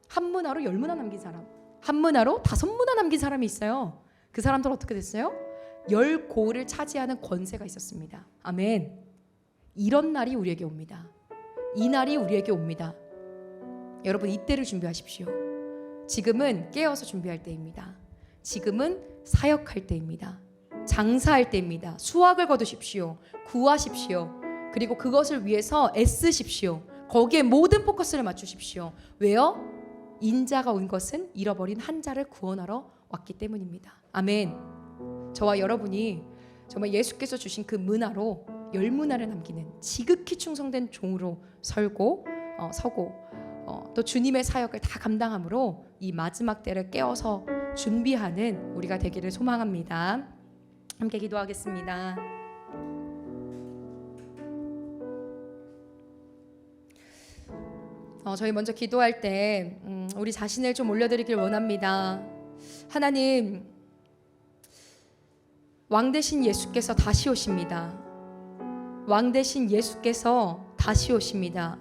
한 문화로 열 문화 남긴 사람, 한 문화로 다섯 문화 남긴 사람이 있어요. 그 사람들은 어떻게 됐어요? 열 고를 차지하는 권세가 있었습니다. 아멘. 이런 날이 우리에게 옵니다. 이 날이 우리에게 옵니다. 여러분, 이때를 준비하십시오. 지금은 깨어서 준비할 때입니다. 지금은 사역할 때입니다. 장사할 때입니다. 수확을 거두십시오. 구하십시오. 그리고 그것을 위해서 애쓰십시오. 거기에 모든 포커스를 맞추십시오. 왜요? 인자가 온 것은 잃어버린 한 자를 구원하러 왔기 때문입니다. 아멘. 저와 여러분이 정말 예수께서 주신 그 문화로 열 문화를 남기는 지극히 충성된 종으로 서고 또 주님의 사역을 다 감당함으로 이 마지막 때를 깨어서 준비하는 우리가 되기를 소망합니다. 함께 기도하겠습니다. 저희 먼저 기도할 때 우리 자신을 좀 올려드리길 원합니다. 하나님, 왕 대신 예수께서 다시 오십니다. 왕 대신 예수께서 다시 오십니다.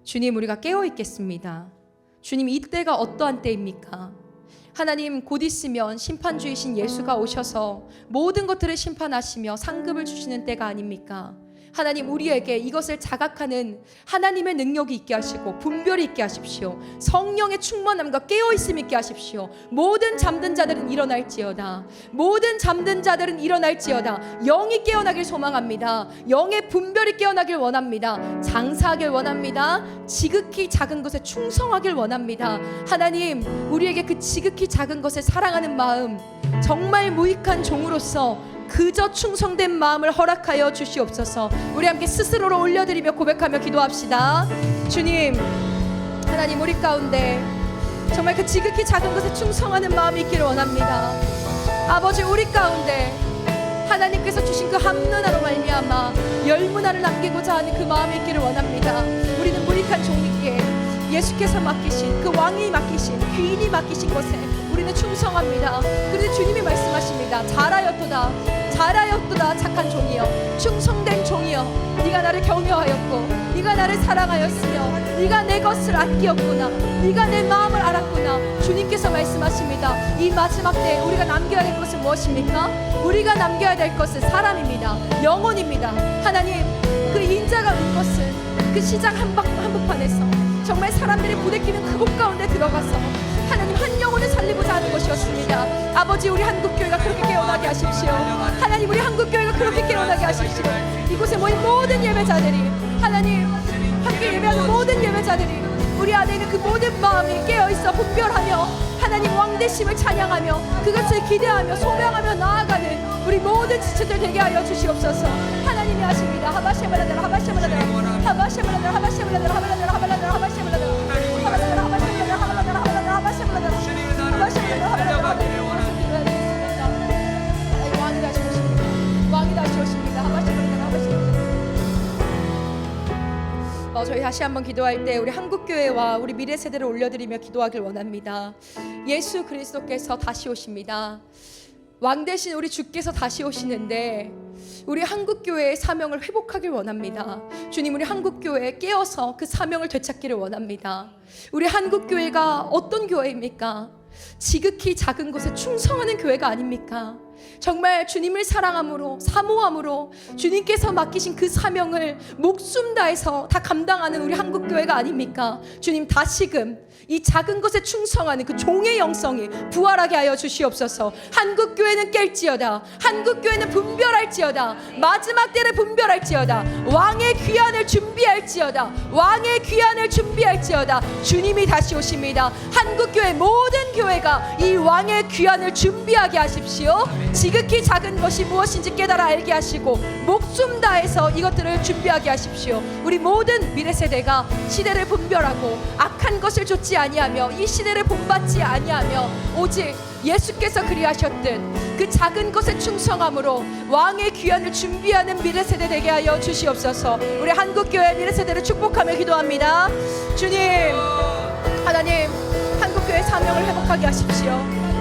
주님, 우리가 깨어 있겠습니다. 주님, 이때가 어떠한 때입니까? 하나님, 곧 있으면 심판주이신 예수가 오셔서 모든 것들을 심판하시며 상급을 주시는 때가 아닙니까? 하나님, 우리에게 이것을 자각하는 하나님의 능력이 있게 하시고 분별이 있게 하십시오. 성령의 충만함과 깨어있음 있게 하십시오. 모든 잠든 자들은 일어날지어다. 모든 잠든 자들은 일어날지어다. 영이 깨어나길 소망합니다. 영의 분별이 깨어나길 원합니다. 장사하길 원합니다. 지극히 작은 것에 충성하길 원합니다. 하나님, 우리에게 그 지극히 작은 것을 사랑하는 마음, 정말 무익한 종으로서 그저 충성된 마음을 허락하여 주시옵소서. 우리 함께 스스로를 올려드리며 고백하며 기도합시다. 주님, 하나님, 우리 가운데 정말 그 지극히 작은 것에 충성하는 마음이 있기를 원합니다. 아버지, 우리 가운데 하나님께서 주신 그 한문화로 말미암아 열문화를 남기고자 하는 그 마음이 있기를 원합니다. 우리는 무익한 종이기에 예수께서 맡기신 그 왕이 맡기신 귀인이 맡기신 것에 우리는 충성합니다. 그런데 주님이 말씀하십니다. 잘하였도다 착한 종이여, 충성된 종이여, 네가 나를 경외하였고 네가 나를 사랑하였으며 네가 내 것을 아끼었구나, 네가 내 마음을 알았구나. 주님께서 말씀하십니다. 이 마지막 때에 우리가 남겨야 될 것은 무엇입니까? 우리가 남겨야 될 것은 사람입니다. 영혼입니다. 하나님, 그 인자가 온 것은 그 시장 한복판에서 정말 사람들이 부대끼는 그곳 가운데 들어가서 하나님 한 영혼을 살리고자 하는 것이었습니다. 아버지, 우리 한국교회가 그렇게 깨어나게 하십시오. 하나님, 우리 한국교회가 그렇게 깨어나게 하십시오. 이곳에 모인 모든 예배자들이, 하나님 함께 예배하는 모든 예배자들이 우리 안에 있는 그 모든 마음이 깨어있어 분별하며 하나님 왕대심을 찬양하며 그것을 기대하며 소명하며 나아가는 우리 모든 지체들 되게 하여 주시옵소서. 하나님이 하십니다. 하바샤바라다라 하바샤바라다라 하바샤바라다라 하바샤바라다라 하바라다라 하바라다라 하바샤바라다라 하바라다라 하바샤바라다라 하바라다라 하바라다라 하바샤바라다라 하바샤바라다라 하바라다라 왕이 다시 오십니다. 왕이 다시 오십니다. 하바샤바라다라 하바샤바라다라. 저희 다시 한번 기도할 때 우리 한국교회와 우리 미래 세대를 올려드리며 기도하길 원합니다. 예수 그리스도께서 다시 오십니다. 왕 대신 우리 주께서 다시 오시는데 우리 한국교회의 사명을 회복하길 원합니다. 주님, 우리 한국교회에 깨어서 그 사명을 되찾기를 원합니다. 우리 한국교회가 어떤 교회입니까? 지극히 작은 것에 충성하는 교회가 아닙니까? 정말 주님을 사랑함으로 사모함으로 주님께서 맡기신 그 사명을 목숨 다해서 다 감당하는 우리 한국교회가 아닙니까? 주님, 다시금 이 작은 것에 충성하는 그 종의 영성이 부활하게 하여 주시옵소서. 한국교회는 깰지어다. 한국교회는 분별할지어다. 마지막 때를 분별할지어다. 왕의 귀환을 준비할지어다. 왕의 귀환을 준비할지어다. 주님이 다시 오십니다. 한국교회 모든 교회가 이 왕의 귀환을 준비하게 하십시오. 지극히 작은 것이 무엇인지 깨달아 알게 하시고 목숨 다해서 이것들을 준비하게 하십시오. 우리 모든 미래 세대가 시대를 분별하고 악한 것을 좇지 아니하며 이 시대를 본받지 아니하며 오직 예수께서 그리하셨듯 그 작은 것에 충성함으로 왕의 귀환을 준비하는 미래 세대 되게 하여 주시옵소서. 우리 한국교회 미래 세대를 축복하며 기도합니다. 주님, 하나님, 한국교회 사명을 회복하게 하십시오.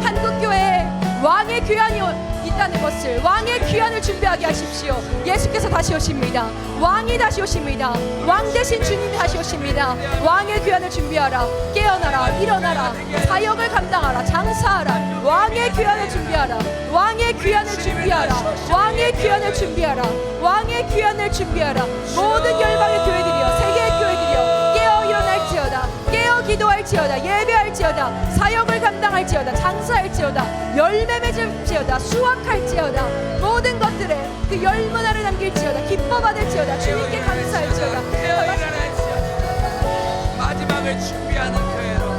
한국교회 왕의 귀환이 있다는 것을, 왕의 귀환을 준비하게 하십시오. 예수께서 다시 오십니다. 왕이 다시 오십니다. 왕 대신 주님이 다시 오십니다. 왕의 귀환을 준비하라. 깨어나라. 일어나라. 사역을 감당하라. 장사하라. 왕의 귀환을 준비하라. 왕의 귀환을 준비하라. 왕의 귀환을 준비하라. 왕의 귀환을 준비하라. 모든 열방의 교회들이여, 세계의 교회들이여, 깨어 일어날지어다. 깨어 기도할지어다. 예배할지어다. 사역을 감당할지어다. 장사할지어다. 열매 맺을지어다. 수확할지어다. 모든 것들에 그 열문화를 남길지어다. 기뻐 받을지어다. 주님께 감사할지어다. 마지막을 준비하는 교회로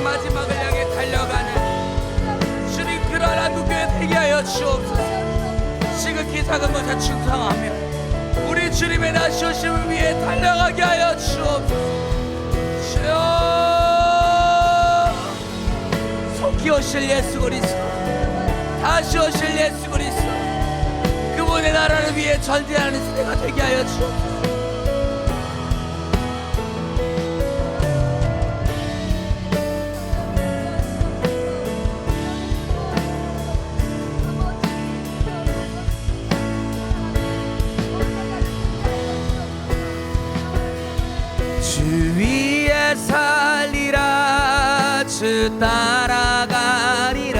마지막을 향해 달려가는 주님, 그런 한국교회 되게 하여 주옵소서. 주님의 다시 오심을 위해 달려가게 하여 주옵소서. 속히 오실 예수 그리스도, 다시 오실 예수 그리스도, 그분의 나라를 위해 전쟁하는 시대가 되게 하여 주옵소서. 주 위에 살리라, 주 따라가리라,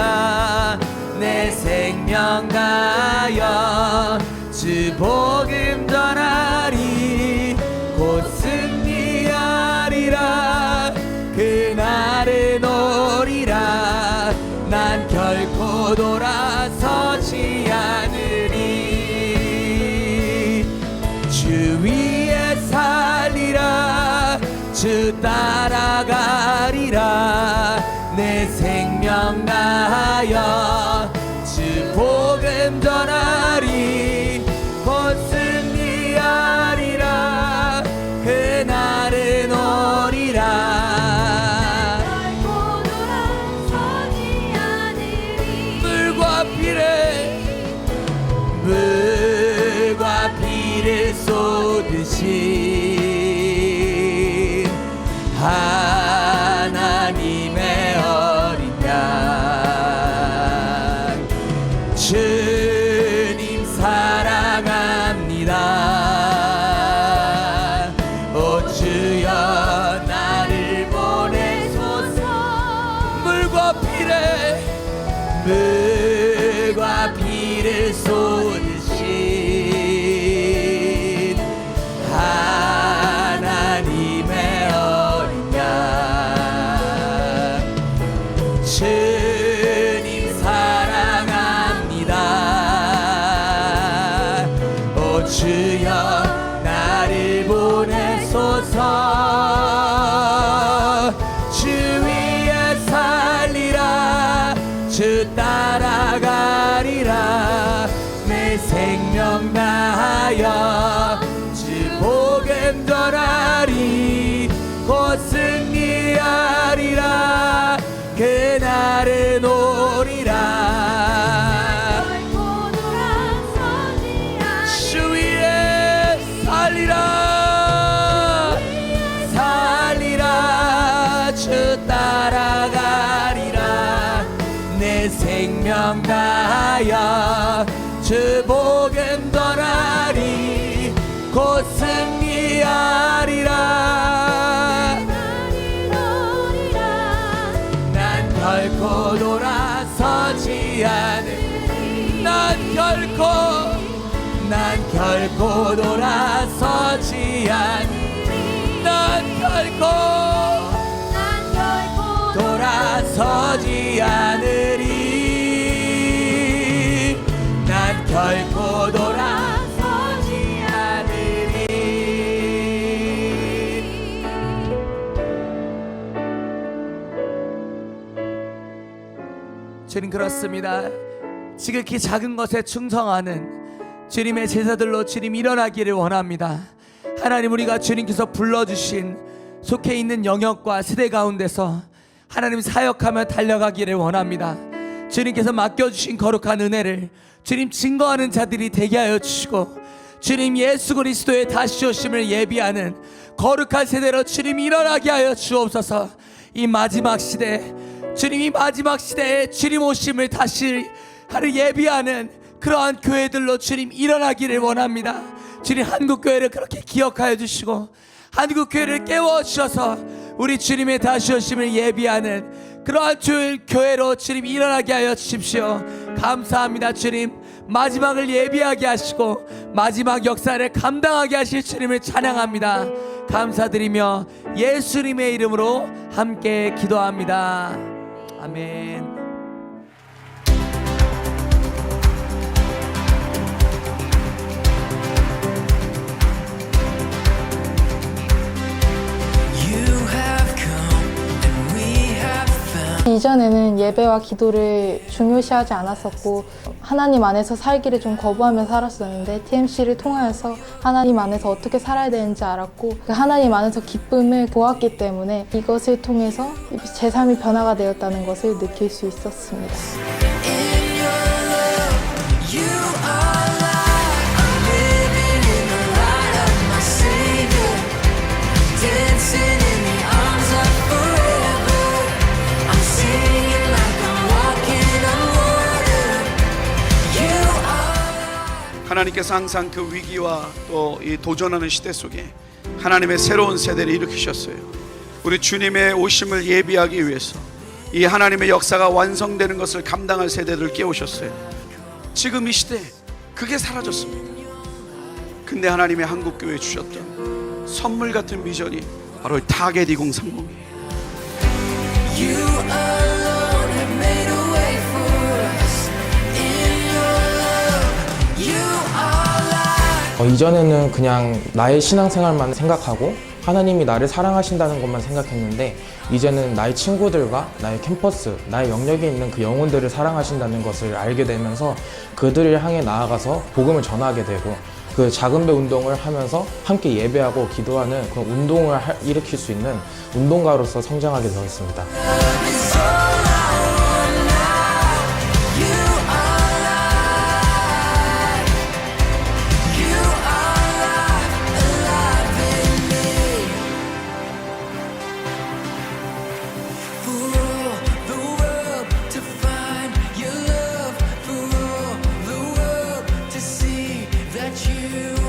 내 생명 다하여 주 복음 전하리. 곧 승리하리라, 그날은 오리라, 난 결코 돌아서지 않으리. 주 위에 살리라, 주 따라가리라, 내 생명 다하여 주 복음 전하리. 곧 승리하리라, 그날은 오리라. 결코 돌아서지 않으리. 물과 피를 쏟으신 하나님의 어린 양, 주님 사랑합니다. 오 주여 나를 보내소서. 물과 피를 쏟으신 하나님의 어린 양, 주님 사랑합니다. 오 주여 나를 보내소서. 주 위에 살리라, 주 따라가리라, 내 생명 다하여 주 복음 전하리. 곧 승리하리라, 그날은 오리라. 결코 돌아서지 않으리. 주 위에 살리라, 주 따라가리라, 내 생명 다하여 주 복음 전하리. 곧 승리하리라, 난 결코 돌아서지 않으리. 난 결코 돌아서지 않으리. 난 결코 돌아서지 않으리. 난 결코 돌아서지 않으리. 주님, 그렇습니다. 지극히 작은 것에 충성하는 주님의 제자들로 주님 일어나기를 원합니다. 하나님, 우리가 주님께서 불러주신 속해 있는 영역과 세대 가운데서 하나님 사역하며 달려가기를 원합니다. 주님께서 맡겨주신 거룩한 은혜를 주님 증거하는 자들이 되게 하여 주시고, 주님 예수 그리스도의 다시 오심을 예비하는 거룩한 세대로 주님 일어나게 하여 주옵소서. 이 마지막 시대, 주님이 마지막 시대에 주님 오심을 다시 하루 예비하는 그러한 교회들로 주님 일어나기를 원합니다. 주님 한국교회를 그렇게 기억하여 주시고, 한국교회를 깨워주셔서 우리 주님의 다시 오심을 예비하는 그러한 교회로 주님 일어나게 하여 주십시오. 감사합니다. 주님, 마지막을 예비하게 하시고 마지막 역사를 감당하게 하실 주님을 찬양합니다. 감사드리며 예수님의 이름으로 함께 기도합니다. 아멘. 이전에는 예배와 기도를 중요시하지 않았었고 하나님 안에서 살기를 좀 거부하며 살았었는데 TMC를 통하여서 하나님 안에서 어떻게 살아야 되는지 알았고 그 하나님 안에서 기쁨을 보았기 때문에 이것을 통해서 제 삶이 변화가 되었다는 것을 느낄 수 있었습니다. 하나님께서 항상 그 위기와 또 이 도전하는 시대 속에 하나님의 새로운 세대를 일으키셨어요. 우리 주님의 오심을 예비하기 위해서 이 하나님의 역사가 완성되는 것을 감당할 세대들을 깨우셨어요. 지금 이 시대에 그게 사라졌습니다. 근데 하나님의 한국교회에 주셨던 선물 같은 비전이 바로 타겟 2030이에요. 이전에는 그냥 나의 신앙생활만 생각하고 하나님이 나를 사랑하신다는 것만 생각했는데 이제는 나의 친구들과 나의 캠퍼스, 나의 영역에 있는 그 영혼들을 사랑하신다는 것을 알게 되면서 그들을 향해 나아가서 복음을 전하게 되고 그 작은 배 운동을 하면서 함께 예배하고 기도하는 그 운동을 일으킬 수 있는 운동가로서 성장하게 되었습니다. that you